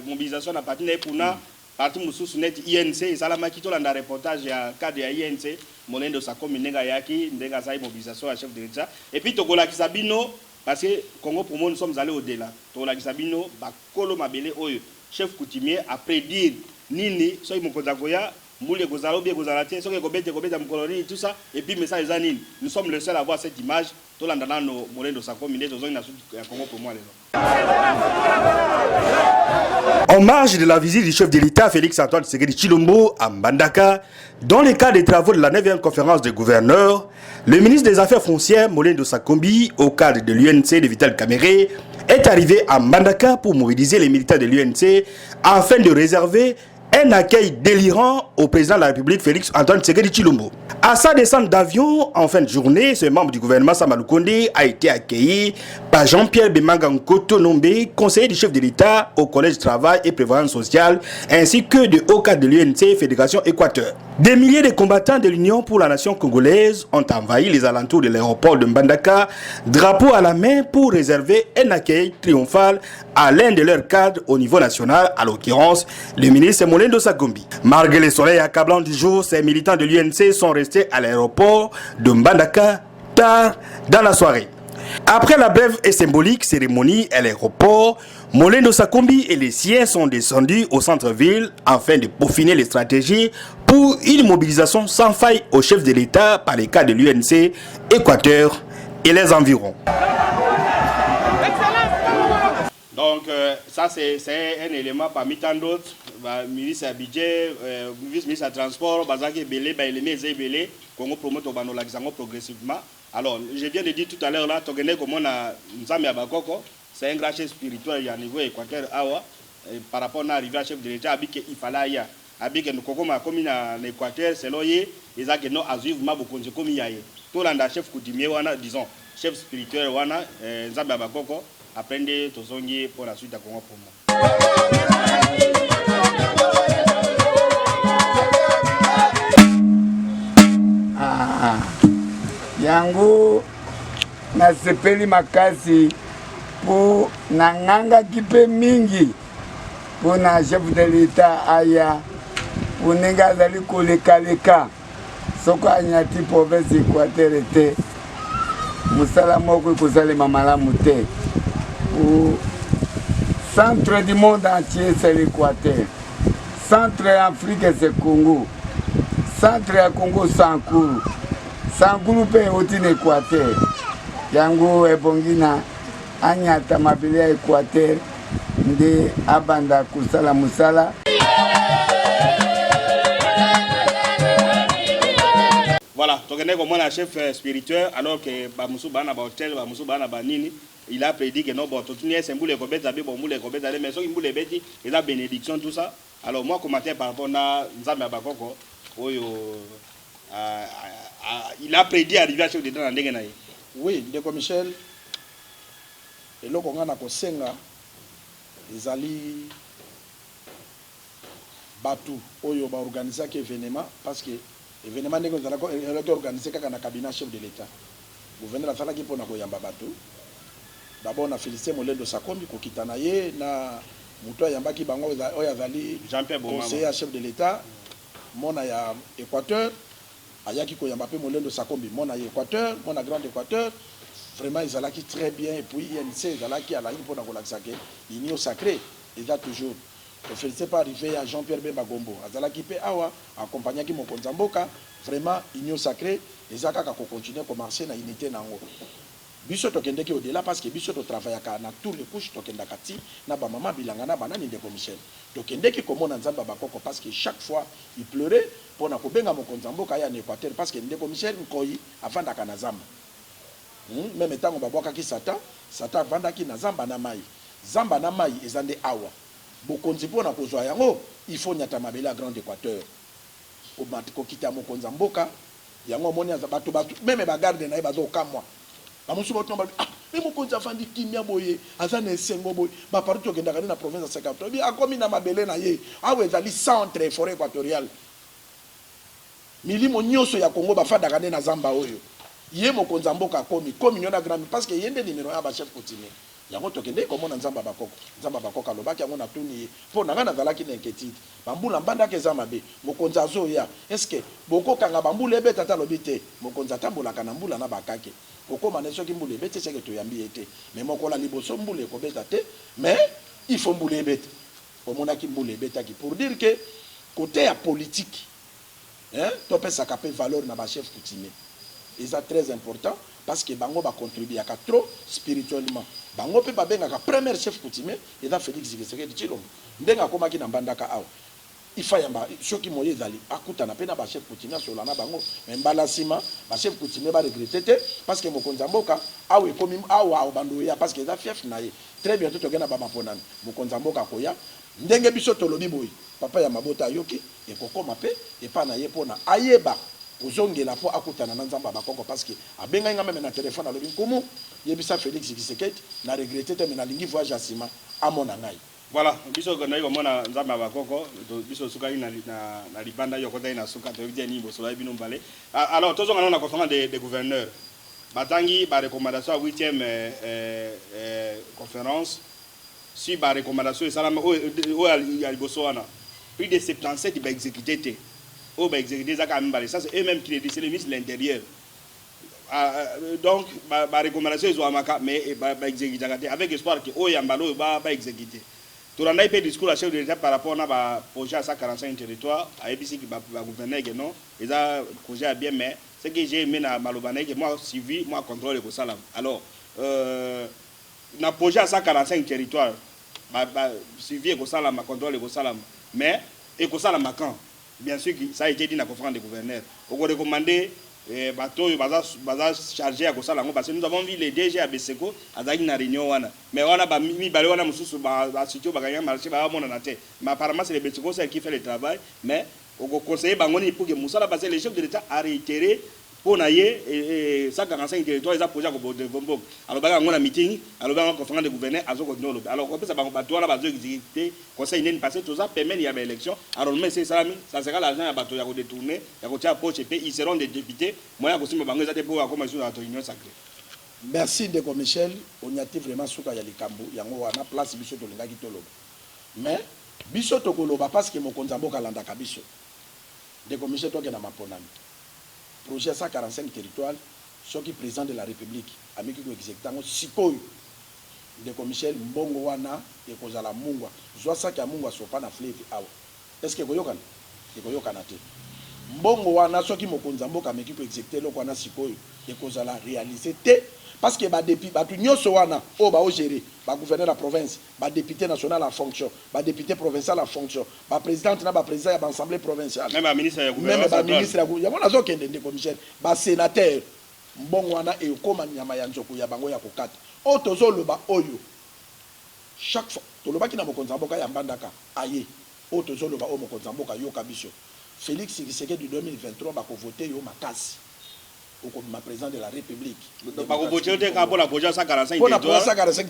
A: mobilisation à partir de Pouna. Partout où net INC, Salamakito, dans le reportage, il y a cadre INC, Monen de Sakom, Negayaki, Negasa, mobilisation à chef de l'État. Et puis Togola Kisabino. Parce que Congo pour moi nous sommes allés au-delà. Tola Kisabino, Bakolo Mabele Oyo, chef coutumier a prédire Nini, soy Mokozagoya, Moule Gozalo, Bien Gozalate, soy Gobete, Gobeta Mkoloni, tout ça, et puis message Zanine. Nous sommes les seuls à voir cette image. Tolandana nos moulins de Sako, Miné, dans une Congo pour moi.
C: En marge de la visite du chef de l'État, Félix-Antoine Tshisekedi Tshilombo à Mbandaka, dans le cadre des travaux de la 9e conférence des gouverneurs, le ministre des Affaires foncières, Molendo Sakombi, au cadre de l'UNC de Vital Kamerhe, est arrivé à Mbandaka pour mobiliser les militaires de l'UNC afin de réserver un accueil délirant au président de la République, Félix-Antoine Tshisekedi Tshilombo. À sa descente d'avion, en fin de journée, ce membre du gouvernement Sama Lukonde a été accueilli par Jean-Pierre Bemanga Nkoto Nombe, conseiller du chef de l'État au Collège du Travail et Prévoyance Sociale, ainsi que de haut cadre de l'UNC Fédération Équateur. Des milliers de combattants de l'Union pour la nation congolaise ont envahi les alentours de l'aéroport de Mbandaka, drapeau à la main pour réserver un accueil triomphal à l'un de leurs cadres au niveau national, à l'occurrence le ministre Molendo Sakombi. Malgré le soleil accablant du jour, ces militants de l'UNC sont restés à l'aéroport de Mbandaka tard dans la soirée. Après la brève et symbolique cérémonie à l'aéroport, Molendo Sakombi et les siens sont descendus au centre-ville afin de peaufiner les stratégies pour une mobilisation sans faille au chef de l'État par les cas de l'UNC, Équateur et les environs.
A: Donc ça c'est un élément parmi tant d'autres. Ministre à budget, vice-ministre à transport, Bazaki Belé, Belé, Congo promote au Banolakizango progressivement. Alors, je viens de dire tout à l'heure là, Togene comme on a Nzambe Abakoko, c'est un grand chef spirituel à niveau équateur Awa, par rapport à l'arrivée à chef de l'État, Abike Ifalaya, Abike Nkokoma comme en Équateur, c'est loyer, et ça que non à suivre Mabokonje comme Yaye. Tout l'anda chef coutumier, disons, chef spirituel, Nzambe Abakoko, apprendre Tozongi pour la suite à Congo pour moi.
I: Yango nasepeli makasi po nanganga kipe mingi po na chef de l'État aya po nenga azali koleka soko anyati province Équateur te musala moko ekosalema malamu te. Au centre du monde entier c'est l'Équateur, centre Afrique c'est Congo, centre ya Congo Sankuru, Sankuru pe oti na Équateur. Yango ebongina anyata mabele ya Équateur nde abanda kusala musala.
A: Voilà, donc on a un chef spirituel alors que Bamusu Bana Hotel, Bamusu Bana Banini, il a prédit que non, bon, tout le monde est un boule kobeta, bon boule kobeta, mais ceux qui boule beti, et la bénédiction tout ça. Alors moi commentaire par rapport à Nzambe Abakoko, il a prédit arriver à chef d'État dans Ndengena.
B: Oui, Ndeko Michel, et là on a kosenga les alliés Batu, oyo ba organiser un événement parce que événement n'est pas organisé dans le cabinet chef de l'État. Le gouverneur a fait qui pour Nagoyamba Batou. D'abord, on a félicité Molendo Sakombi, Kokitanaye, na Moutoua Yambaki Bango, Oyazali,
A: Jean-Pierre
B: conseiller chef de l'État, mon aya Équateur, Ayaki Koyambape Molendo Sakombi, mon aya Équateur, mon Grand Équateur. Vraiment, ils allaient très bien. Et puis, INC, ils allaient à la ligne pour Nagolasake. L'union sacrée, ils ont toujours. Je félicite par arriver à Jean-Pierre Bemba Gombo. Azala qui peut awa accompagner qui mon Konzamboka vraiment union sacrée et ça ka continuer à marcher na unité nango. Biso tokende ki au-delà parce que biso to travaille na tous les couches tokenda kati na ba mama bilanga na banani Ndeko Michel. Tokende ki komo na Nzamba Bakoko parce que chaque fois il pleurait pour na kobenga mon Konzamboka ya na Équateur parce que Ndeko Michel nkoyi afanda kana Zamba. Même temps on ba boka ki Satan vanda ki na Zamba na mai. Zamba na mai ezande awa. Bokonzi pona kozwa yango il faut nyata mabela Grand Équateur ko kita mo Konzamboka yango moni bato même ba garde na bazo kamwa ba musu boto ba mais mo konza fandi kimia boye azana esengo boye ba partout kenda kana na province ya 50 bi akomi na mabele na ye awe zali centre forêt équatoriale milimo nyoso ya Congo ba fanda kana na Zamba oyo ye mo Konzamboka komi nyona grand parce que yende numéro ya ba chef coutumier yango tokende komona Nzamba Bakoko alobaki yango na tuni po na ngana zalaki na inquiétude bambula mbanda ke za mabe mokonzi azoya est-ce que boko kanga bambula ebeta ta lobite mokonzi atambola kana mbula na bakake kokoma na soki mbula ebete seke to yambi ete mais mokola liboso mbula ko beta te mais il faut mbula ebete komona ki mbula ebeta ki pour dire que côté ya politique to pesa kapé valeur na ba chef coutumier et ça très important parce que bango ba contribuer à trop spirituellement bango pe babenga ka premier chef coutumier et da Félix Tshisekedi Tshilombo ndenga komaki na mbandaka awa ifayamba soki moye zali akuta na pena ba chef coutumier sur na bango mais mbala sima ba chef coutumier ba regretter parce que mokonzi mboka awe komi awa bando ya parce que da fief na ye très bientôt to gena ba maponana mokonzi mboka koya ndenge biso tolobi boy papa ya mabota yoki e kokoma pe e pa na ye pona ayeba ozongela po akutana na Nzamba Bakoko parce que abenga nga même na téléphone alobi nkomo yebisa Félix Tshisekedi na regretter te mais na lingi voyage asima amona ngai.
A: Voilà, biso ko nayi komona Nzamba Bakoko biso suka na libanda yo kota ina suka to bien ni bosola bino mbale. Alors tozonga na conférence des gouverneurs batangi ba recommandation à 8e conférence si ba recommandation salama o ya libosoana plus de 77 ba exécuté au ba exécuter ça quand même ça c'est eux-mêmes qui le disent, c'est le ministre de l'Intérieur. Donc ba recommandation ils ont amaka mais ba exécuter avec espoir que o yambalo ba exécuter. Tout le monde peut discours à chef de l'État par rapport à ba projet à 145 territoires à EBC qui ba gouverner que non, ils a projet bien mais ce que j'ai aimé na malobane que moi suivi, moi contrôle le salam. Alors na projet à 145 territoires ba suivi le salam, contrôle le salam mais et que ça la macan. Bien sûr, ça a été dit dans la conférence des gouverneurs. On a recommandé bateau baza chargé à kosala ngo parce que nous avons vu les DG à Beseko azaki na réunion wana mais wana ba mibale wana mususu ba sitio baganya marché ba mona na te mais apparemment c'est les Beseko qui fait le travail mais au conseiller bangoni pour que musala parce que le chef de l'État a réitéré pour naie et 145 territoires ils a posé ko Bombok alors ba ngona meeting alors ba conférence de gouverneur azoko ndolo alors ko pesa ba bateau wana bazo exécuter conseil n'est passé tout ça permet il y a élection alors mais c'est ça ça sera l'argent ya bateau ya ko détourner ya ko tia poche pe ils seront des députés moi ko simba bango za te pour comme sur la réunion sacrée.
B: Merci Ndeko Michel on y a vraiment suka ya likambo yango wana place biso to lingaki toloba mais biso to koloba parce que mokonzi mboka landa kabiso Ndeko Michel to ke na maponami projet 145 territoires, ce qui est président de la République, avec le exécutant, Sikoy, de Michel Mbongo wana, et Kozala Mungwa. Je vois ça qu'il y a Mungwa sur pas na fleuve. Est-ce que vous avez dit Mbongo wana, ce qui m'a konzambo, avec le exécutant, le wana Sikoy, et Kozala réalisé. Parce que depuis tout wana, oh bah gérer, bah gouverneur de la province, bah député national à fonction, bah député provincial à fonction, bah président na bah président de l'assemblée provinciale,
A: même ministre de
B: même bah ministre de la gouvernement, bah sénateur, mbongo wana et comme nyama ya nzoku ya bango ya kokata. O tozo loba oyo. Chaque fois, to loba ki na mokonzamboka ya mbandaka, aye. O tozo loba o mokonzamboka yo kabiso. Félix Tshisekedi du 2023 ba ko voter yo makasi. Au ma président de la République.
A: Donc, pour voter pour la projet 145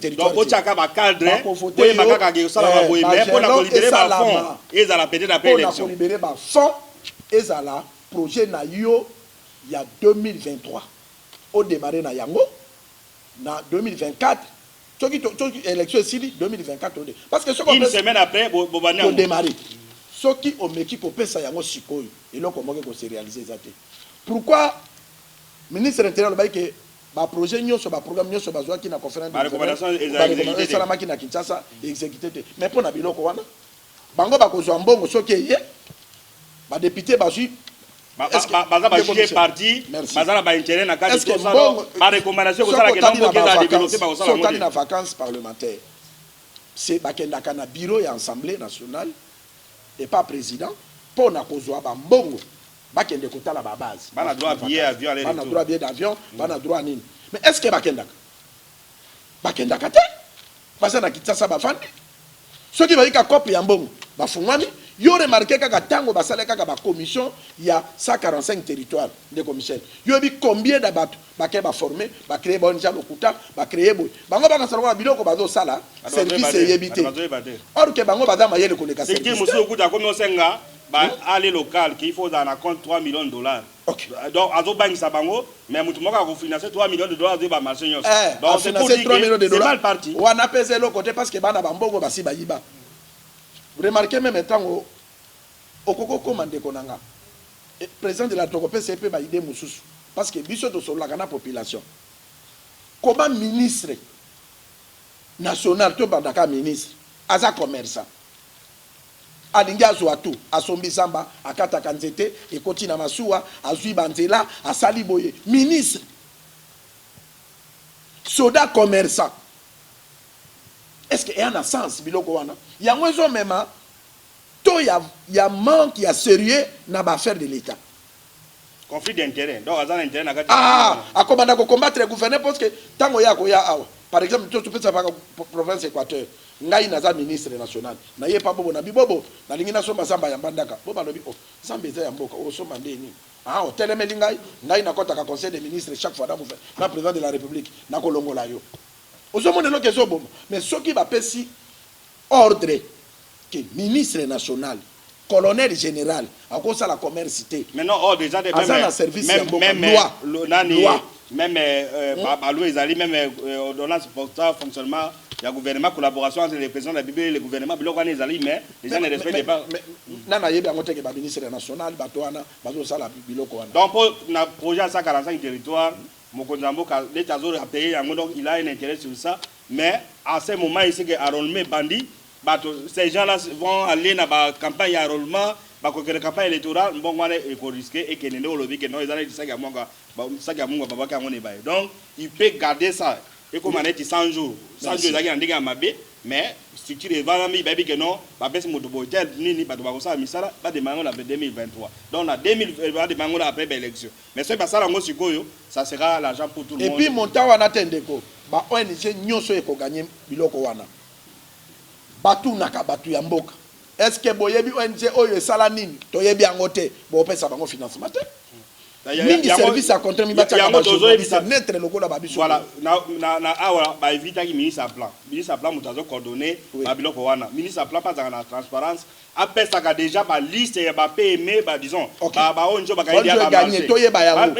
B: territoires.
A: Donc, au Tchaka, va cadre, pour les macaques qui sont là, mais pour la libérer ma fonds, ils ont peut-être la élection.
B: Pour libérer ma fonds, ils ont la projet na yo il y a 2023. Au démarrer na yango, na 2024. Ce qui élection ici 2024 parce que ce qu'on
A: une semaine après,
B: on démarrer. Ce qui on met qui peut ça yango sikoyo et là comment que se réaliser ça. Pourquoi ministre de l'Intérieur le que ba projet nyoso ba programme nyoso bazwa ki na conférence de
A: recommandation
B: exécuté salama ki na Kinshasa exécuté mais pour na biloko wana bango ba kozwa mbongo soki ye ba député bazui
A: baza ba juger parti baza ba intérêt na cadre de ça ba recommandation ko sala ke nombo ke za développer ba ko sala
B: ngoni na vacances parlementaires c'est ba kenda kana bureau ya assemblée nationale et pas président pour na kozwa ba mbongo bakende kotala ba base
A: bana droit billet avion aller
B: bana droit billet d'avion bana droit nini mais est-ce que bakendaka te basa na kitasa ba fandi ceux qui va ka copie ya mbongo ba fungwani yo remarqué kaka tango basale kaka ba commission ya 145 territoires de commission yo bi combien de bateaux ba ba former ba créer bon jalo kuta ba créer boy bango ba kasala biloko bazo sala service yebité or que bango badama yele ko le
A: service c'est qui musu kuta comme osenga ba aller local qu'il faut dans un compte 3 millions de dollars.
B: Okay.
A: Donc azo bank sabango mais mutu moka ko financer 3 millions de dollars de ba marché nyos.
B: Donc c'est pour dire 3 millions de dollars.
A: C'est mal parti.
B: On a pesé le côté parce que bana bambongo basi ba yiba. Vous remarquez même temps au koko commandé konanga. Président de la Togo PCP ba idée mususu parce que biso to sur la kana population. Comment ministre national to bandaka ministre aza commerçant alingi azwa tu asombi zamba akataka nzete ekoti na masuwa azwi banzela asali boye ministre soda commerçant est-ce que y a un sens biloko wana yango ezo mema to ya manque ya sérieux na ba affaire de l'état
A: conflit d'intérêt donc azana intérêt na kati
B: akomanda ko combattre le gouvernement parce que tango yako ya awa par exemple tu peux savoir province Équateur ngai naza ministre national na ye pa bobo na bibobo na lingi na somba samba ya mbandaka boba lobi oh samba eza ya mboka o somba ndeni o telemeli ngai na kota ka conseil des ministres chaque fois na président de la république na kolongola yo o somo de loke zo bomo mais soki ba pesi ordre que ministre national colonel général à cause de la commercité
A: maintenant oh déjà des même loi ezali même ordonnance portant fonctionnement il y a gouvernement collaboration entre les présidents de la Bible et le gouvernement biloko wana ezali mais les gens ne respectent pas
B: nana yebi yango teke ba ministre national bato wana bazo sala biloko wana
A: donc pour na projet 145 territoires mokonzambo l'État zo payer yango donc il a un intérêt sur ça mais à ce moment ici que enrôlement bandi ces gens là vont aller dans la campagne d'enrôlement la campagne électorale bon risquer et que les lobby que non ils allaient donc il peut garder ça et comme on est 100 jours 100 jours ils ont dit à Mabé mais structure evana mi baby que non ba pesi moto botel nini ba ba ça misala ba demander la 2023 donc na 2020 ba demander après l'élection mais ce pas ça la ngo sikoyo ça sera l'argent pour tout le monde
B: et puis monta wana tendeko ba ONG nyonso eko gagner biloko wana batu naka batu ya mboka est-ce que boyebi ONG oyo esala nini toyebi yango te bo pesa bango financement te mingi service à contre mi bata ya journaliste netre lokola babiso
A: voilà na awa ba éviter ki ministre à plan mutazo coordonner ba biloko wana ministre à plan pas dans la transparence après ça déjà ba liste ya ba PME ba disons ba onjo ba gagner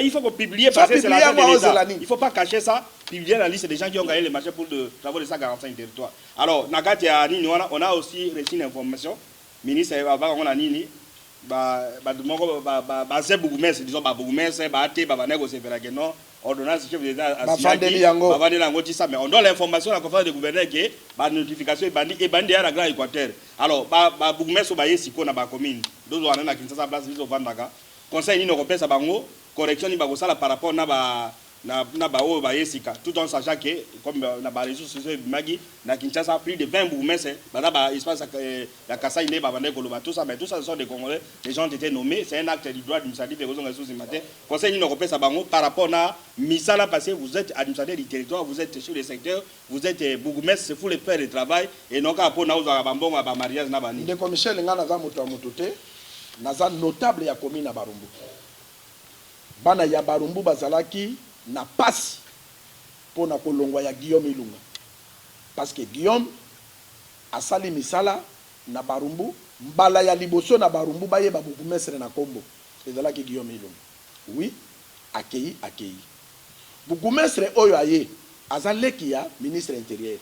A: il faut que publier parce que c'est la de il faut pas cacher ça publier la liste des gens qui ont gagné les marchés pour de travaux de 145 territoires alors na kati ya nini on a aussi reçu une information ministre va on a nini ba moko ba se bougumès disons ba bougumès ba té ba négocier faire que non ordonnance chef d'état a signé ba vendre lango ça mais on donne l'information à la conférence de gouverneur que ba notification et bandi à la Grand Équateur alors ba bougumès ba yesiko na ba commune dozo wana na Kinshasa place biso vandaka conseil ni no kopesa bango correction ni ba ko sala par rapport na ba o ba yesika tout en sachant que comme na ba réseaux sociaux magi na Kinshasa plus de 20 bourgmestres ba espace la Kasai ne ba vendre koloba tout ça mais tout ça ce sont des Congolais les gens ont été nommés c'est un acte du droit administratif et raison ressources humaines conseil ni no kopesa bango par rapport na misala passé vous êtes administrateur du territoire vous êtes sur le secteur vous êtes bourgmestre c'est faut le faire le travail et non ka pour na uza ba mbongo ba mariage na bani
B: de Michel ngana za moto motote naza notable ya commune na Barumbu bana ya Barumbu bazalaki na passe pour na kolongwa ya Guillaume Ilunga parce que Guillaume asali misala na Barumbu mbala ya liboso na Barumbu baye ba bourgmestre na Kombo ezala ki Guillaume Ilunga oui accueilli bourgmestre oyo aye azaleki ya ministre intérieur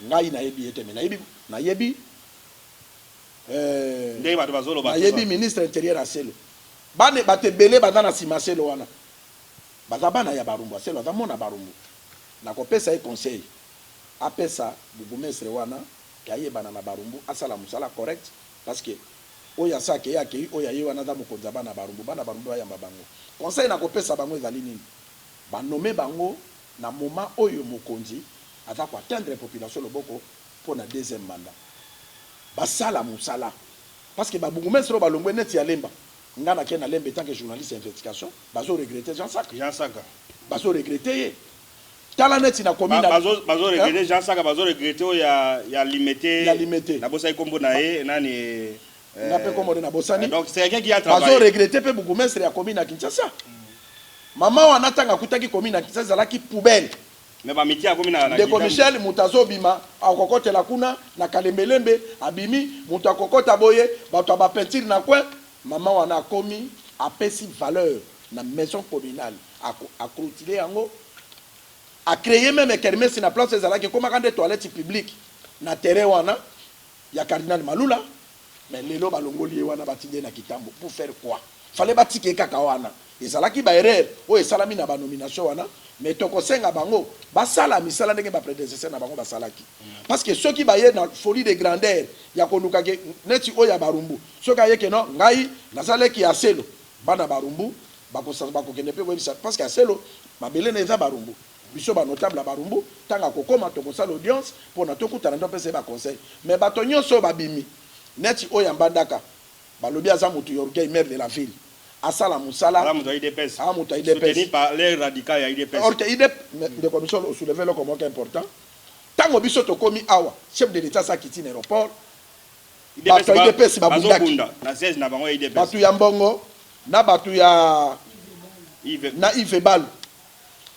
B: ngai na yebi ete na yebi
A: ndé ba bazolo ba
B: yebi ministre intérieur aselo bane batebele badana simaselo wana bazabana ya Barumbu aselo azamona Barumbu na kopesa e conseil apesa bourgmestre wana kaye bana na Barumbu asala musala correct parce que oya sake yake oya ye wana za mokonza bana Barumbu bayamba bango conseil na kopesa bango ezali nini ba nommer bango na moment oyo mokonzi ata ko atteindre population loboko pour na deuxième mandat basala musala parce que ba bourgmestre ba longwe neti ya lemba ngana ke na lembe tant que journaliste d'investigation bazo regretter Jean Saka bazo regretter tala neti na commune
A: bazo regretter Jean Saka bazo regretter ya limité na bosa ikombo na ye nani
B: na pe kombo na bosani
A: donc c'est quelqu'un qui a travaillé
B: bazo regretter pe bourgmestre ya commune na Kinshasa mama wana tanga kutaki commune na Kinshasa la ki poubelle
A: mais ba miti ya commune na
B: de Michel mutazo bima akokotela kuna na kalembelembe abimi mutu akokota boye bato ba peinture na coin maman wana komi apesi valeur na maison communale a clôturer yango a créer même kermesse na place ezala ke koma kande toilette publique na terrain wana ya cardinal Malula mais lelo balongoli wana batinde na kitambo pour faire quoi fallait batike kaka wana ezala ki ba erreur o esalami na ba nomination wana mais toko senga bango basala misala ndenge ba prédécesseur na bango basalaki parce que ceux qui baye na folie de grandeur ya konuka ke neti o ya Barumbu ceux ka yeke no ngai nasaleki aselo bana Barumbu bako kende pe webisa parce que aselo mabele na eza Barumbu biso ba notable Barumbu tanga kokoma toko sala audience pour na tokuta na ndopese ba conseil mais bato nyonso babimi neti o ya Mbandaka balobi aza mutu yorgay maire de la ville asala musala
A: soutenu par les radicaux ya IDPS
B: or que de commission soulever le comme important tango biso to komi awa chef de l'état sa kitine aéroport IDPS babundaki
A: na siège na bango IDPS
B: batu ya mbongo na batu ya Yves Balo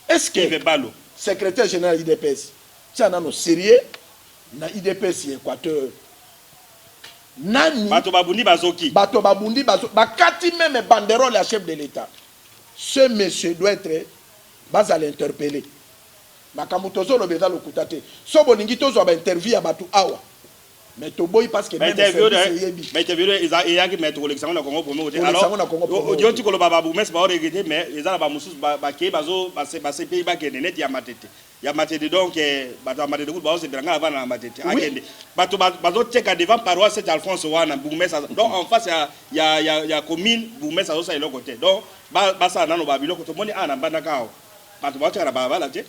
B: est-ce que
A: Yves Balo
B: secrétaire général IDPS tiana no sérieux na IDPS Équateur nani
A: bato babundi
B: bakati même banderole à chef de l'état ce monsieur doit être bas l'interpeller makambo tozolo beza lokutate so boningi tozo ba interview ya batu awa mais to boy parce que même
A: interview ezaki mettre collection na Congo pour alors odioti ko loba babu mes ba regretter mais ezala ba mususu ba ke bazo ba CPI ba kende net ya matete donc bato ya matete ba se beranga avant na matete akende bato bazo check devant paroisse Saint Alphonse wana bourgmestre donc en face ya commune bourgmestre azo sa eloko te donc ba sa nano ba biloko to moni ana Mbandaka bato ba check na ba la te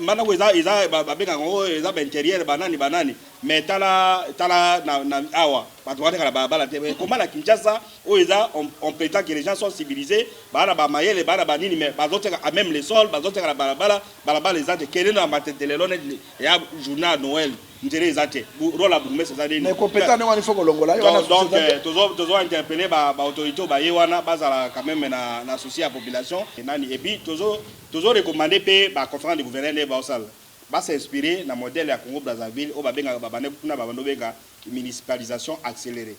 A: Maintenant ils ont intérieur banani mais tala na awa comment la Kinshasa où on prétend que les gens sont civilisés bana ba mayele bana ba nini mais bazoteka même les sols bazoteka la balabala les ate kele na matetele lone ya journal Noël ndere ezate rola bume c'est-à-dire
B: mais compétent ne wani faut kolongola
A: donc toujours interpeller ba autorité ba yewana bazala quand même na souci à population et puis toujours recommander pe ba conférence de gouverneur ba osal ba s'inspirer na modèle ya Congo Brazzaville au ba benga ba bane kuna ba benga municipalisation accélérée.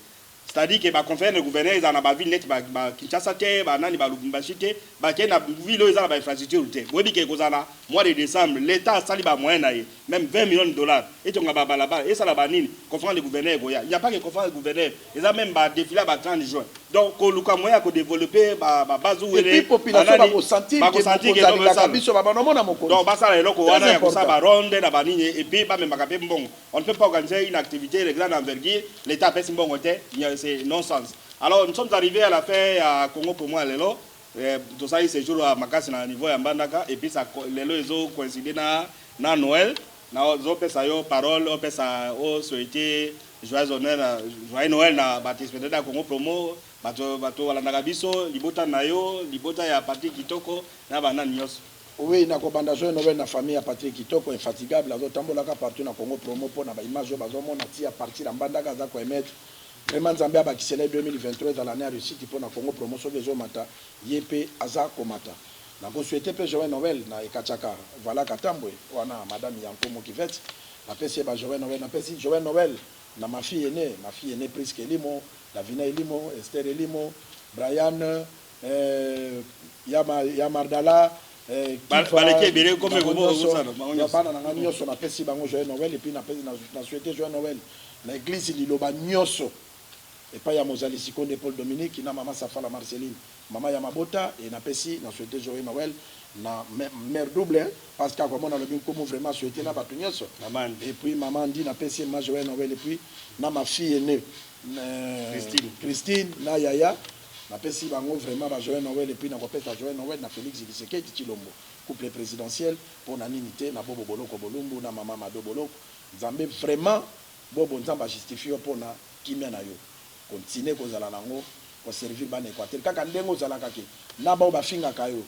A: C'est-à-dire que ba conférence de gouverneur ils en a ba ville net ba Kinshasa te ba nani ba Lubumbashi te ba ke na ville ils en ba infrastructure te bobi ke kozala mois de décembre l'état sali ba moyen na même 20 millions de dollars et tu nga ba balabala et ça la ba nini conférence de gouverneur goya il y a pas que conférence de gouverneur ils ont même ba défilé ba 30 juin donc ko luka moyen ko développer ba bazu
B: et puis population ba ko sentir que la biso ba no mona moko
A: donc ba ça eloko wana ya ko sa ba ronde na ba nini et puis ba même ba mbongo on ne peut pas organiser une activité de grande envergure l'état pèse mbongo te c'est non-sens. Alors nous sommes arrivés à la fin à Congo pour moi lelo tout ça ce jour à Makasi na niveau ya Mbandaka et puis ça lelo ezo coïncider na Noël na zo pesa yo parole o pesa o souhaiter joyeux Noël na participant da Congo promo bato wala na biso libota na yo libota ya Patrick Kitoko na banani nyos.
B: Oui, na kobanda joyeux Noël na famille ya Patrick Kitoko infatigable azo tambolaka partout na Congo promo pour na ba image yo bazo mona ti à partir ya Mbandaka za ko emettre vraiment Zambia bakisele 2023 dans l'année réussite pour na Congo promotion des mata yepe aza komata na ko souhaiter pe joyeux Noël na ekachaka voilà katambwe wana madame Yankomo Kivet na pesi ba joyeux Noël na pesi joyeux Noël na ma fille aînée Prisque Elimo Davina Elimo Esther Elimo Brian Yamardala
A: baleke bere comme
B: ya bana na nyonso na pesi bango joyeux Noël et puis na pesi na souhaiter joyeux Noël na église liloba nyonso et pas ya Mozali Sikonde Paul Dominique na maman Safala Marceline maman ya Mabota et na pesi na souhaiter joyeux Noël na mère double parce que comme on a le bien comme vraiment souhaiter na batu nyonso et puis maman dit na pesi ma joyeux Noël et puis na ma fille aînée Christine na Yaya na pesi bango vraiment ba joyeux Noël et puis na kopesa joyeux Noël na Félix Tshisekedi Tshilombo couple présidentiel pour na ninité na Bobo Boloko Bolumbu na maman Mado Boloko Nzambe vraiment Bobo Nzamba justifie pour na kimia na yo continuer kozala nango ko servir ban Équateur kaka ndengo zala kake na ba bafinga kayo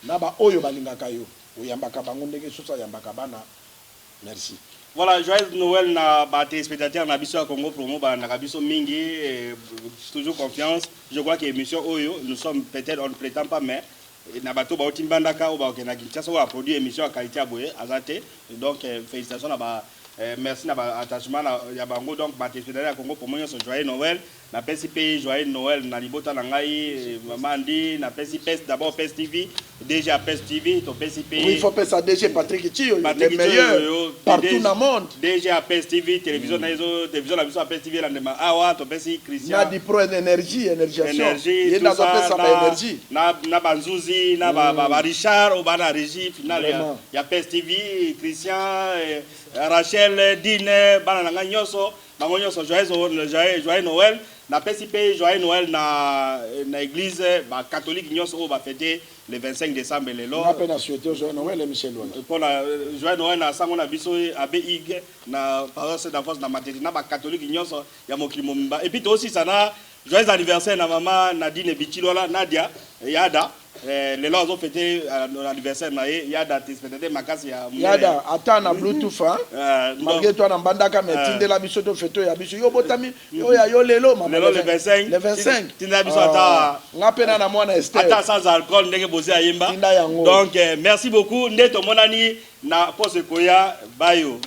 B: na ba oyo balinga kayo oyambaka bango ndenge sosa yambaka bana merci.
A: Voilà, joyeux Noël na ba téléspectateurs na biso Congo promo ba na biso mingi toujours confiance. Je crois que émission oyo nous sommes peut-être on ne prétend pas mais na bato ba otimbandaka ou ba okena Kinshasa a produit émission à qualité boye azate donc félicitations na ba merci na ba attachement ya bango donc ba téléspectateurs Congo promo so joyeux Noël na PCP joyeux Noël na libota na ngai maman ndi na PCP d'abord PES TV déjà PES TV to PCP
B: oui il faut penser à DG Patrick Tio le meilleur partout dans le monde
A: déjà PES TV télévision na iso télévision la biso PES TV la ndema awa to PES Christian
B: na di pro énergie il na pesa ba énergie
A: na banzuzi na ba Richard au bana régie finale ya PES TV Christian Rachel Dine bana na nyoso bango nyoso joyeux Noël na PCP joyeux Noël na église ba catholique nyoso ba fêter le 25 décembre lelo
B: na pena souhaiter joyeux Noël Michel Wana
A: pour la joyeux Noël na sango na biso ABIG na paroisse d'enfance na maternité na ba catholique nyoso ya mokimo mba et puis aussi ça na joyeux anniversaire na maman Nadine Bichilola Nadia Yada les lois ont fêté l'anniversaire na Yada t'espérer Makasi ya
B: Yada ata na bluetooth malgré toi na Mbandaka mais tindela biso to fêter ya biso yo botami yo ya yo lelo maman
A: le 25 tindela biso ata
B: ngapena na mwana Esther
A: ata sans alcool ndenge bosi ayemba donc merci beaucoup ndeto monani na pose koya bayo